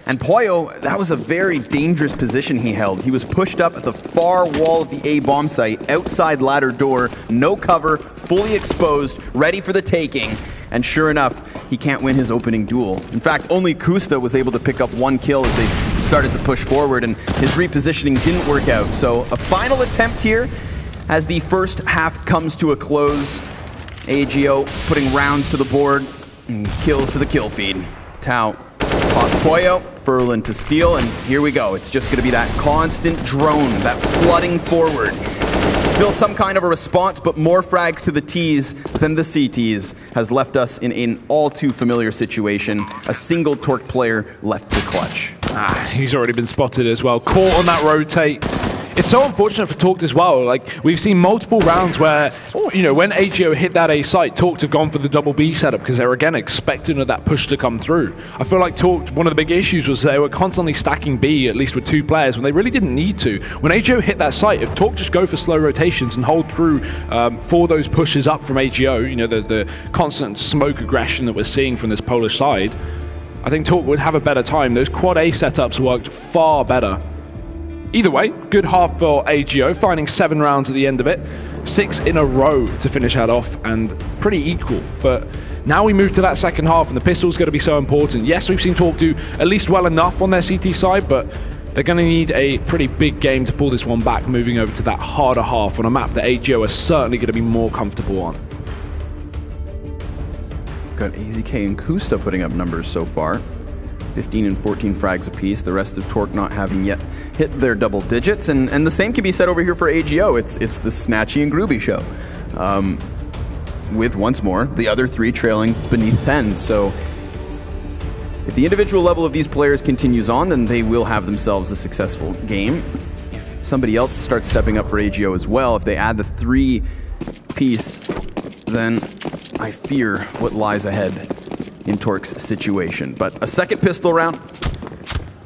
And Poyo, that was a very dangerous position he held. He was pushed up at the far wall of the A bomb site, outside ladder door, no cover, fully exposed, ready for the taking. And sure enough, he can't win his opening duel. In fact, only Kusta was able to pick up 1 kill as they started to push forward, and his repositioning didn't work out. So a final attempt here as the first half comes to a close. AGO putting rounds to the board and kills to the kill feed. Tau pops Poyo, Ferlin to steal, and here we go. It's just going to be that constant drone, that flooding forward. Still some kind of a response, but more frags to the T's than the CTs has left us in an all too familiar situation. A single Torque player left to clutch. He's already been spotted as well. Caught on that rotate. It's so unfortunate for Torque as well. Like, we've seen multiple rounds where, when AGO hit that A site, Torque have gone for the double B setup because they're, again, expecting that push to come through. I feel like Torque, one of the big issues was they were constantly stacking B, at least with 2 players, when they really didn't need to. When AGO hit that site, if Torque just go for slow rotations and hold through for those pushes up from AGO, the constant smoke aggression that we're seeing from this Polish side, I think Torque would have a better time. Those quad A setups worked far better. Either way, good half for AGO, finding 7 rounds at the end of it. 6 in a row to finish that off, and pretty equal. But now we move to that second half, and the pistol's going to be so important. Yes, we've seen Torque do at least well enough on their CT side, but they're going to need a pretty big game to pull this one back, moving over to that harder half on a map that AGO are certainly going to be more comfortable on. We've got AZK and Kusta putting up numbers so far. 15 and 14 frags apiece, the rest of Torque not having yet hit their double digits, and the same can be said over here for AGO. It's the Snatchy and Groovy show, with once more the other 3 trailing beneath 10. So if the individual level of these players continues on, then they will have themselves a successful game. If somebody else starts stepping up for AGO as well, if they add the 3 piece, then I fear what lies ahead in Torque's situation. But a second pistol round,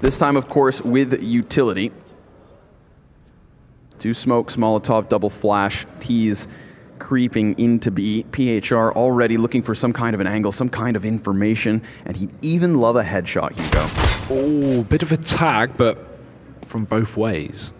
this time of course with utility. 2 smokes, Molotov, double flash, tease creeping into B. PHR already looking for some kind of an angle, some kind of information, and he'd even love a headshot, Hugo. Oh, bit of a tag, but from both ways.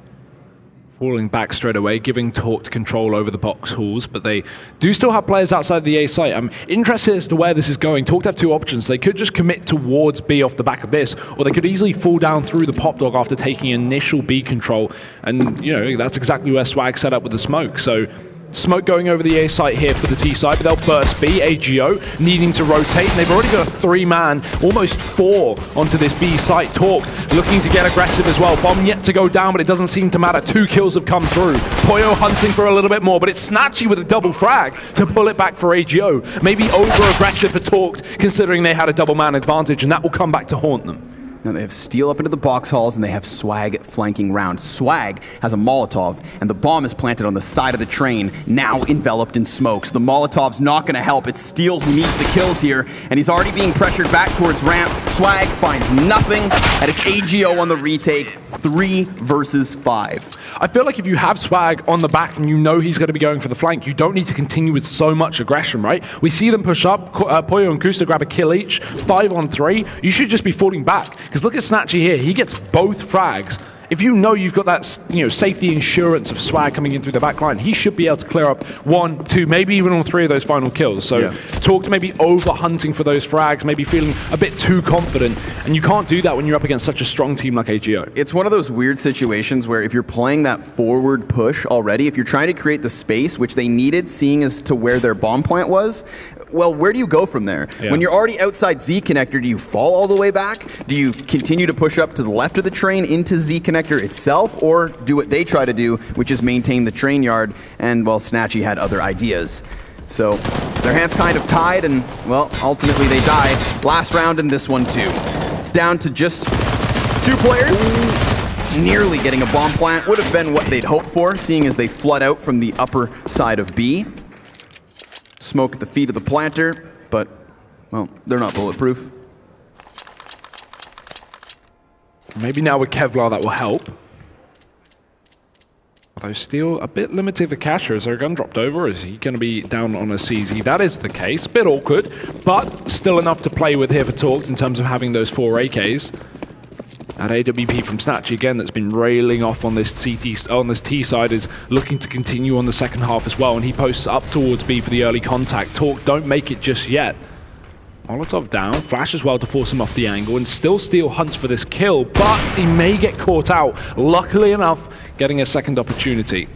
Falling back straight away, giving Torque control over the box halls, but they do still have players outside the A site. I'm interested as to where this is going. Torque have two options. They could just commit towards B off the back of this, or they could easily fall down through the pop dog after taking initial B control. And, you know, that's exactly where Swag set up with the smoke. So smoke going over the A site here for the T side, but they'll burst B. AGO needing to rotate, and they've already got a 3-man, almost 4 onto this B site. Torque looking to get aggressive as well. Bomb yet to go down, but it doesn't seem to matter. 2 kills have come through. Poyo hunting for a little bit more, but it's Snatchy with a double frag to pull it back for AGO. Maybe over-aggressive for Torque, considering they had a double-man advantage, and that will come back to haunt them. Now they have Steel up into the box halls, and they have Swag flanking round. Swag has a Molotov, and the bomb is planted on the side of the train, now enveloped in smoke. So the Molotov's not going to help. It's Steel who needs the kills here, and he's already being pressured back towards ramp. Swag finds nothing, and it's AGO on the retake, 3 versus 5. I feel like if you have Swag on the back and you know he's going to be going for the flank, you don't need to continue with so much aggression, right? We see them push up. Poyo and Kusta grab a kill each, 5 on 3. You should just be falling back. Because look at Snatchy here, he gets both frags. If you know you've got that, you know, safety insurance of Swag coming in through the back line, he should be able to clear up 1, 2, maybe even all 3 of those final kills. So Talk to maybe over-hunting for those frags, maybe feeling a bit too confident, and you can't do that when you're up against such a strong team like AGO. It's one of those weird situations where if you're playing that forward push already, if you're trying to create the space, which they needed, seeing as to where their bomb plant was, well, where do you go from there? Yeah. When you're already outside Z connector, do you fall all the way back? Do you continue to push up to the left of the train into Z connector itself, or do what they try to do, which is maintain the train yard? And, well, Snatchy had other ideas. So their hands kind of tied, and, well, ultimately they die. Last round in this one, too. It's down to just 2 players. Nearly getting a bomb plant would have been what they'd hoped for, seeing as they flood out from the upper side of B. Smoke at the feet of the planter, but, well, they're not bulletproof. Maybe now with Kevlar that will help. Although still a bit limited for Casher. Is there a gun dropped over? Is he going to be down on a CZ? That is the case. Bit awkward, but still enough to play with here for Torqued in terms of having those 4 AKs. That AWP from Snatchy again that's been railing off on this T side is looking to continue on the second half as well, and he posts up towards B for the early contact. Torque don't make it just yet. Molotov down, flash as well to force him off the angle, and still Steel hunts for this kill, but he may get caught out. Luckily enough, getting a second opportunity.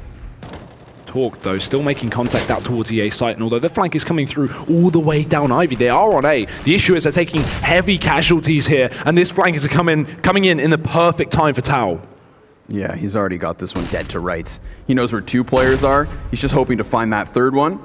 Torque, though, still making contact out towards the A site, and although the flank is coming through all the way down Ivy, they are on A. The issue is they're taking heavy casualties here, and this flank is coming in the perfect time for Tao. Yeah, he's already got this one dead to rights. He knows where 2 players are. He's just hoping to find that 3rd one.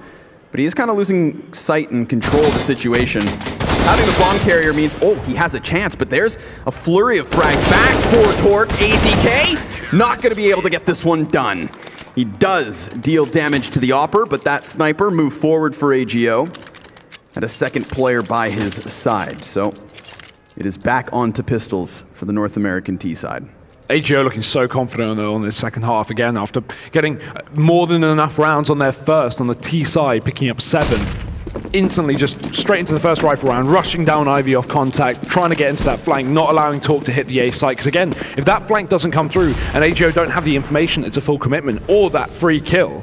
But he is kind of losing sight and control of the situation. Having the bomb carrier means, oh, he has a chance, but there's a flurry of frags back for Torque. AZK, not going to be able to get this one done. He does deal damage to the Opper, but that sniper moved forward for AGO. Had a second player by his side, so it is back onto pistols for the North American T side. AGO looking so confident on this second half again after getting more than enough rounds on their first on the T side, picking up 7. Instantly just straight into the first rifle round, rushing down Ivy off contact, trying to get into that flank, not allowing Torque to hit the A site. Because again, if that flank doesn't come through and AGO don't have the information, it's a full commitment, or that free kill,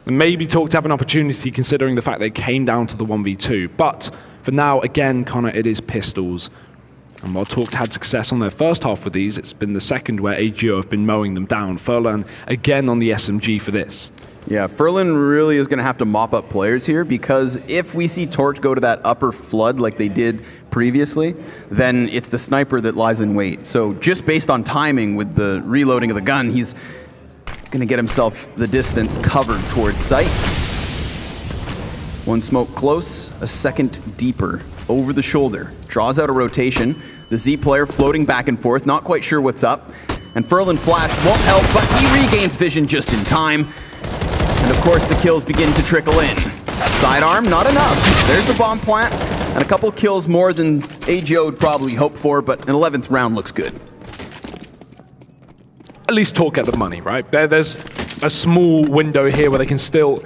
then maybe Torque to have an opportunity considering the fact they came down to the 1v2. But for now, again, Connor, it is pistols. And while Torque had success on their first half with these, it's been the second where AGO have been mowing them down. Furlan again on the SMG for this. Yeah, Furlan really is going to have to mop up players here, because if we see Torque go to that upper flood like they did previously, then it's the sniper that lies in wait. So just based on timing with the reloading of the gun, he's going to get himself the distance covered towards sight. 1 smoke close, a second deeper, over the shoulder. Draws out a rotation. The Z player floating back and forth, not quite sure what's up. And Furlan flash won't help, but he regains vision just in time. And of course the kills begin to trickle in. Sidearm, not enough. There's the bomb plant, and a couple kills more than AGO would probably hope for, but an 11th round looks good. At least Torque get the money, right? There's a small window here where they can still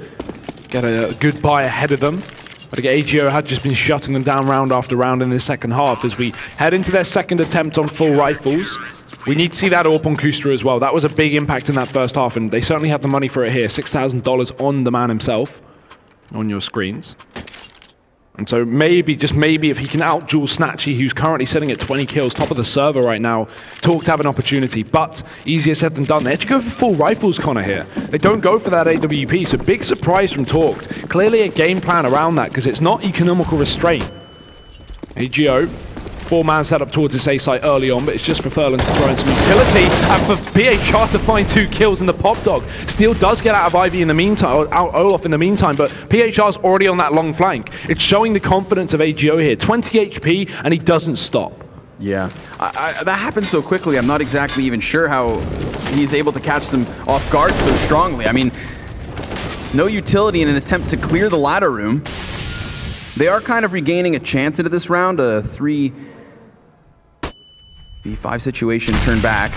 get a good buy ahead of them. But again, AGO had just been shutting them down round after round in the second half. As we head into their second attempt on full rifles, we need to see that AWP on Kusta as well. That was a big impact in that first half, and they certainly had the money for it here. $6,000 on the man himself on your screens. And so maybe, just maybe, if he can out-duel Snatchy, who's currently sitting at 20 kills, top of the server right now, Torque to have an opportunity, but easier said than done. They actually go for full rifles, Connor, here. They don't go for that AWP, so big surprise from Torque. Clearly a game plan around that, because it's not economical restraint. AGO, four-man setup towards this A site early on, but it's just for Furlan to throw in some utility, and for PHR to find 2 kills in the Pop Dog. Steel does get out of Ivy in the meantime, or out Olaf in the meantime, but PHR's already on that long flank. It's showing the confidence of AGO here. 20 HP, and he doesn't stop. Yeah, that happened so quickly, I'm not exactly even sure how he's able to catch them off guard so strongly. I mean, no utility in an attempt to clear the ladder room. They are kind of regaining a chance into this round, a 3v5 situation, turn back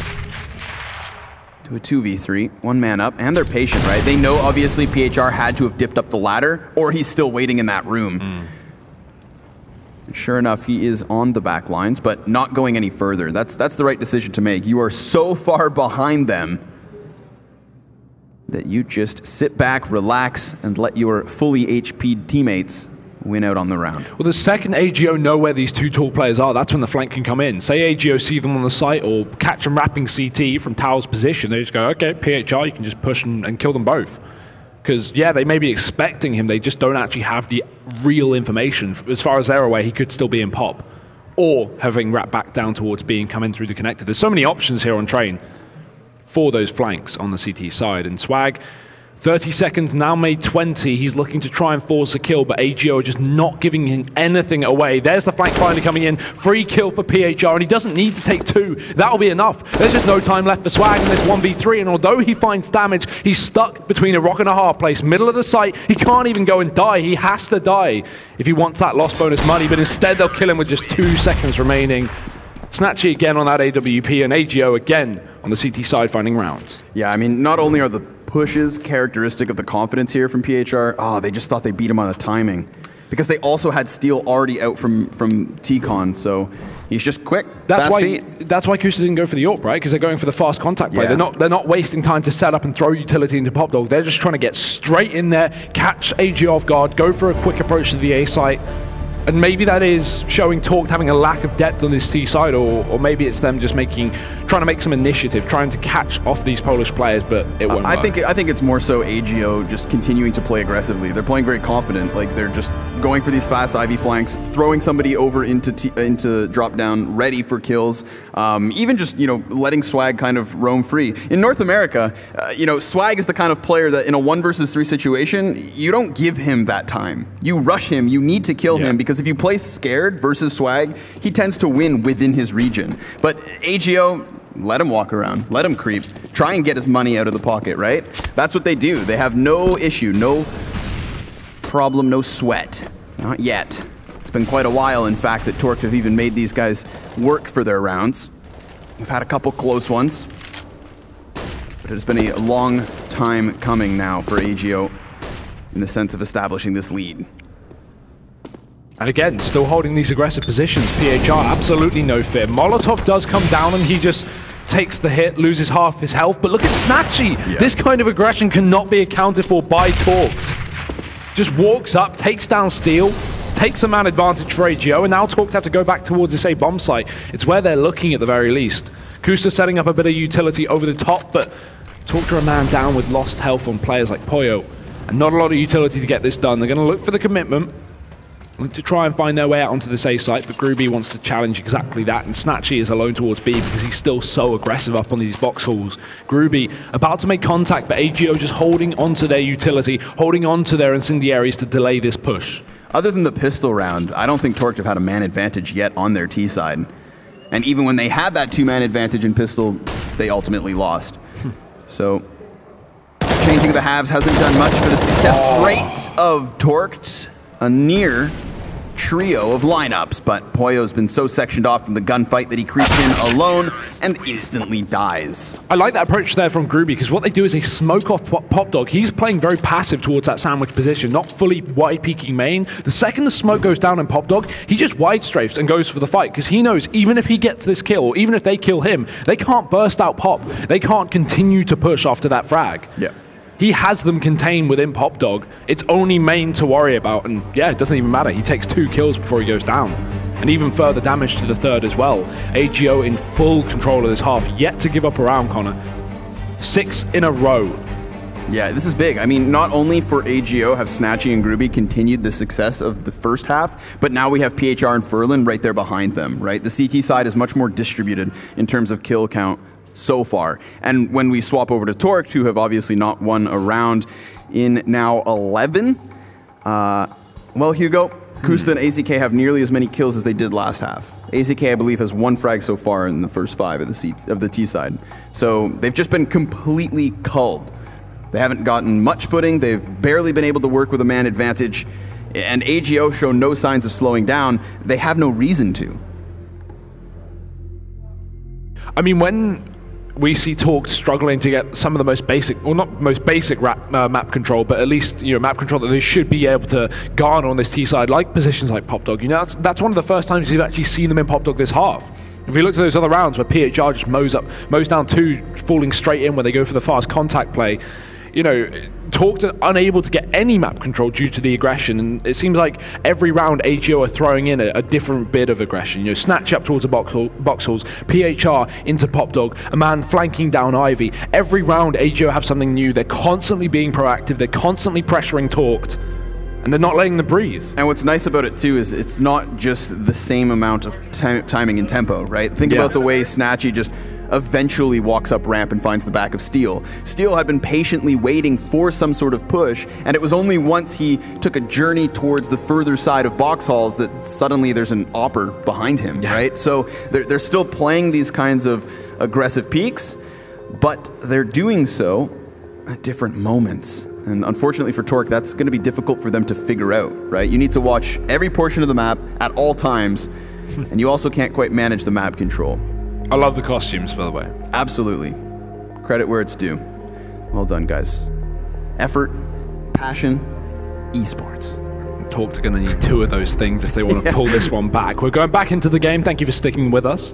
to a 2v3, one man up, and they're patient, right? They know obviously PHR had to have dipped up the ladder, or he's still waiting in that room. And sure enough, he is on the back lines, but not going any further. That's the right decision to make. You are so far behind them that you just sit back, relax, and let your fully HP'd teammates win out on the round. Well, the second AGO know where these 2 tall players are, that's when the flank can come in. Say AGO see them on the site or catch them wrapping CT from Tao's position, they just go, okay, PHR, you can just push and kill them both. Because, yeah, they may be expecting him, they just don't actually have the real information. As far as they're aware, he could still be in pop. Or having wrapped back down towards B and come in through the connector. There's so many options here on Train for those flanks on the CT side. And Swag, 30 seconds, now made 20. He's looking to try and force a kill, but AGO are just not giving him anything away. There's the flank finally coming in. Free kill for PHR, and he doesn't need to take 2. That'll be enough. There's just no time left for Swag in this 1v3, and although he finds damage, he's stuck between a rock and a hard place, middle of the site. He can't even go and die. He has to die if he wants that lost bonus money, but instead they'll kill him with just 2 seconds remaining. Snatchy again on that AWP, and AGO again on the CT side finding rounds. Yeah, I mean, not only are the pushes characteristic of the confidence here from PHR, they just thought they beat him on the timing. Because they also had Steel already out from T-Con, so he's just quick, fast feet. That's why Kusta didn't go for the AWP, right? Because they're going for the fast contact play. Yeah. They're not wasting time to set up and throw utility into Pop Dog. They're just trying to get straight in there, catch AG off guard, go for a quick approach to the A site. And maybe that is showing Torque having a lack of depth on this T side, or maybe it's them just trying to make some initiative, trying to catch off these Polish players, but it won't work. I think it's more so AGO just continuing to play aggressively. They're playing very confident, like they're just going for these fast Ivy flanks, throwing somebody over into drop down, ready for kills. Even just letting Swag kind of roam free. In North America, Swag is the kind of player that in a 1 versus 3 situation, you don't give him that time. You rush him. You need to kill him because if you play scared versus Swag, he tends to win within his region. But AGO, let him walk around, let him creep, try and get his money out of the pocket, right? That's what they do. They have no issue, no problem, no sweat. Not yet. It's been quite a while, in fact, that Torque have even made these guys work for their rounds. We've had a couple close ones, but it's been a long time coming now for AGO in the sense of establishing this lead. And again, still holding these aggressive positions. PHR, absolutely no fear. Molotov does come down and he just takes the hit, loses half his health. But look at Snatchy. Yeah. This kind of aggression cannot be accounted for by Torque. Just walks up, takes down Steel, takes a man advantage for AGO, and now Torque have to go back towards this A bomb site. It's where they're looking at the very least. Kusta setting up a bit of utility over the top, but Torque are a man down with lost health on players like Poyo. And not a lot of utility to get this done. They're going to look for the commitment, to try and find their way out onto the A site, but Groovy wants to challenge exactly that, and Snatchy is alone towards B because he's still so aggressive up on these box halls. Groovy about to make contact, but AGO just holding onto their utility, holding onto their incendiaries to delay this push. Other than the pistol round, I don't think Torque have had a man advantage yet on their T side. And even when they had that 2-man advantage in pistol, they ultimately lost. So, changing the halves hasn't done much for the success rate of Torque. A near trio of lineups, but Poyo's been so sectioned off from the gunfight that he creeps in alone and instantly dies. I like that approach there from Groovy, because what they do is they smoke off Pop Dog. He's playing very passive towards that sandwich position, not fully wide peeking main. The second the smoke goes down in Pop Dog, he just wide strafes and goes for the fight, because he knows even if he gets this kill, or even if they kill him, they can't burst out Pop. They can't continue to push after that frag. Yeah. He has them contained within Pop Dog. It's only main to worry about, and yeah, it doesn't even matter. He takes 2 kills before he goes down. And even further damage to the third as well. AGO in full control of this half, yet to give up a round, Connor. 6 in a row. Yeah, this is big. I mean, not only for AGO have Snatchy and Groovy continued the success of the first half, but now we have PHR and Furlan right there behind them, right? The CT side is much more distributed in terms of kill count so far. And when we swap over to Torque, who have obviously not won a round in now 11, well, Hugo, Kusta and AZK have nearly as many kills as they did last half. AZK, I believe, has 1 frag so far in the first 5 of the T side. So they've just been completely culled. They haven't gotten much footing. They've barely been able to work with a man advantage. And AGO show no signs of slowing down. They have no reason to. I mean, when we see Torque struggling to get some of the most basic, well, not most basic map control, but at least, you know, map control that they should be able to garner on this T side, like positions like Pop Dog. You know, that's one of the first times you've actually seen them in Pop Dog this half. If we look to those other rounds where PHR just mows down 2, falling straight in when they go for the fast contact play, you know, Torque are unable to get any map control due to the aggression, and it seems like every round AGO are throwing in a different bit of aggression. You know, Snatch up towards the box halls, PHR into Pop Dog, a man flanking down Ivy. Every round AGO have something new. They're constantly being proactive. They're constantly pressuring Torque, and they're not letting them breathe. And what's nice about it too is it's not just the same amount of timing and tempo, right? Think about the way Snatchy just eventually walks up ramp and finds the back of Steel. Steel had been patiently waiting for some sort of push, and it was only once he took a journey towards the further side of box halls that suddenly there's an AWPer behind him, right? So they're still playing these kinds of aggressive peaks, but they're doing so at different moments. And unfortunately for Torque, that's going to be difficult for them to figure out, right? You need to watch every portion of the map at all times, and you also can't quite manage the map control. I love the costumes, by the way. Absolutely. Credit where it's due. Well done, guys. Effort, passion, esports. Torque are going to need 2 of those things if they want to pull this one back. We're going back into the game. Thank you for sticking with us.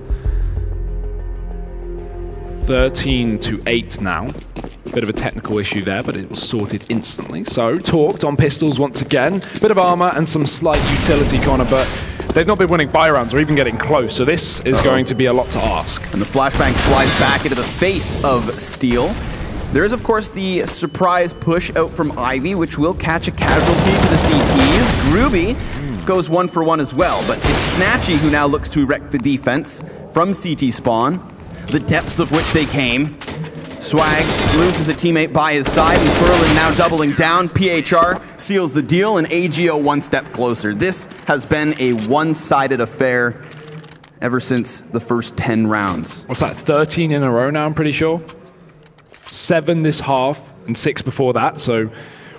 13-8 now. Bit of a technical issue there, but it was sorted instantly. So, Torque on pistols once again. Bit of armor and some slight utility, Connor, but they've not been winning buy rounds or even getting close, so this is going to be a lot to ask. And the flashbang flies back into the face of Steel. There is, of course, the surprise push out from Ivy, which will catch a casualty to the CTs. Groovy goes 1 for 1 as well, but it's Snatchy who now looks to wreck the defense from CT spawn, the depths of which they came. Swag loses a teammate by his side, and Furlan now doubling down. PHR seals the deal, and AGO 1 step closer. This has been a one-sided affair ever since the first 10 rounds. What's that, 13 in a row now, I'm pretty sure? 7 this half, and 6 before that, so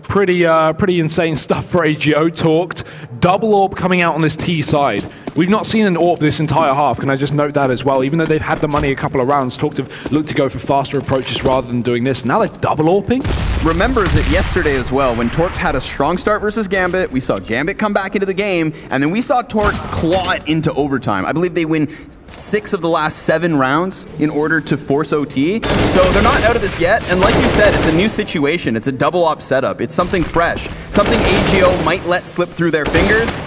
pretty insane stuff for AGO. Torqued. Double AWP coming out on this T side. We've not seen an AWP this entire half, can I just note that as well? Even though they've had the money a couple of rounds, Torqued have looked to go for faster approaches rather than doing this. Now they're double AWPing? Remember that yesterday as well, when Torque had a strong start versus Gambit, we saw Gambit come back into the game, and then we saw Torque claw it into overtime. I believe they win 6 of the last 7 rounds in order to force OT. So they're not out of this yet, and like you said, it's a new situation. It's a double AWP setup. It's something fresh, something AGO might let slip through their fingers.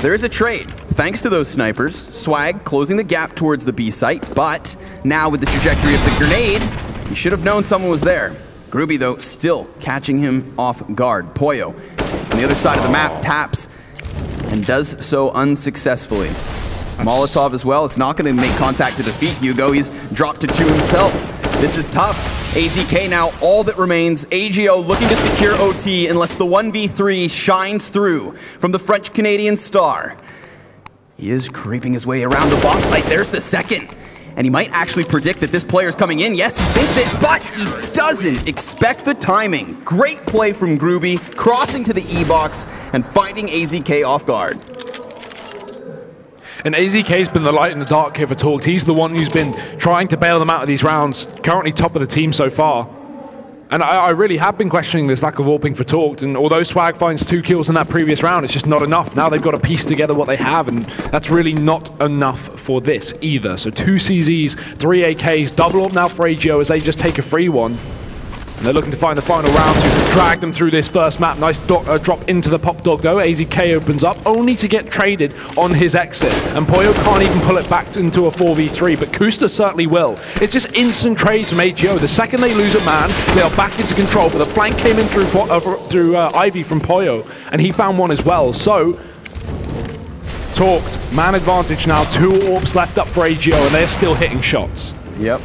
There is a trade. Thanks to those snipers, Swag closing the gap towards the B site, but now with the trajectory of the grenade, he should have known someone was there. Groovy, though, still catching him off guard. Poyo, on the other side of the map, taps, and does so unsuccessfully. Molotov as well. It's not going to make contact to defeat Hugo. He's dropped to 2 himself. This is tough. AZK now all that remains. AGO looking to secure OT unless the 1v3 shines through from the French-Canadian star. He is creeping his way around the bomb site. There's the second. And he might actually predict that this player's coming in. Yes, he thinks it, but he doesn't. Expect the timing. Great play from Groovy, crossing to the E-box and finding AZK off guard. And AZK's been the light in the dark here for Torqued. He's the one who's been trying to bail them out of these rounds, currently top of the team so far. And I really have been questioning this lack of AWPing for Torqued, and although Swag finds 2 kills in that previous round, it's just not enough. Now they've got to piece together what they have, and that's really not enough for this either. So 2 CZs, 3 AKs, double up now for AGO as they just take a free one. And they're looking to find the final round to drag them through this first map. Nice drop into the pop dog though. AZK opens up, only to get traded on his exit. And Poyo can't even pull it back into a 4v3, but Kusta certainly will. It's just instant trades from AGO. The second they lose a man, they are back into control. But the flank came in through Ivy from Poyo, and he found one as well. So, Torqued, man advantage now. 2 AWPs left up for AGO, and they're still hitting shots. Yep.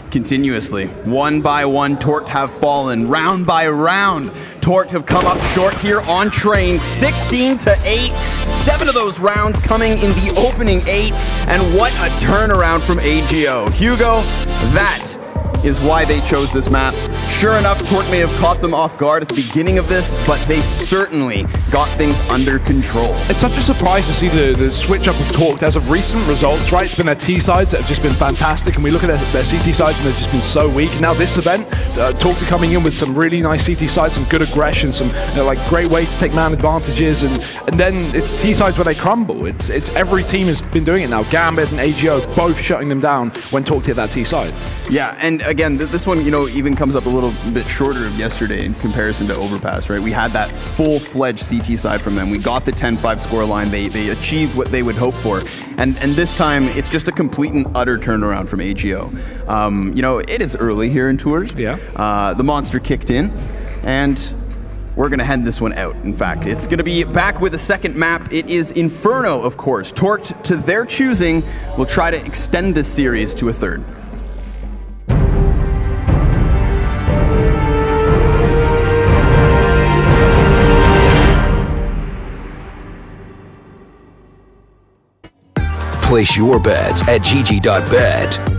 Continuously. One by one, Torqued have fallen. Round by round, Torqued have come up short here on train. 16 to 8. 7 of those rounds coming in the opening 8. And what a turnaround from AGO. Hugo, that is why they chose this map. Sure enough, Torqued may have caught them off guard at the beginning of this, but they certainly got things under control. It's such a surprise to see the switch up of Torqued as of recent results, right? It's been their T sides that have just been fantastic, and we look at their CT sides and they've just been so weak. Now this event, Torqued are coming in with some really nice CT sides, some good aggression, some like great way to take man advantages, and then it's T sides where they crumble. It's every team has been doing it now. Gambit and AGO both shutting them down when Torqued hit that T side. Yeah, and again, this one, you know, even comes up a little bit shorter of yesterday in comparison to Overpass, right? We had that full-fledged CT side from them. We got the 10-5 scoreline. They achieved what they would hope for. And this time, it's just a complete and utter turnaround from AGO. You know, it is early here in Tours. Yeah. The monster kicked in, and we're going to head this one out. In fact, it's going to be back with a second map. It is Inferno, of course. Torqued to their choosing will try to extend this series to a third. Place your bets at gg.bet.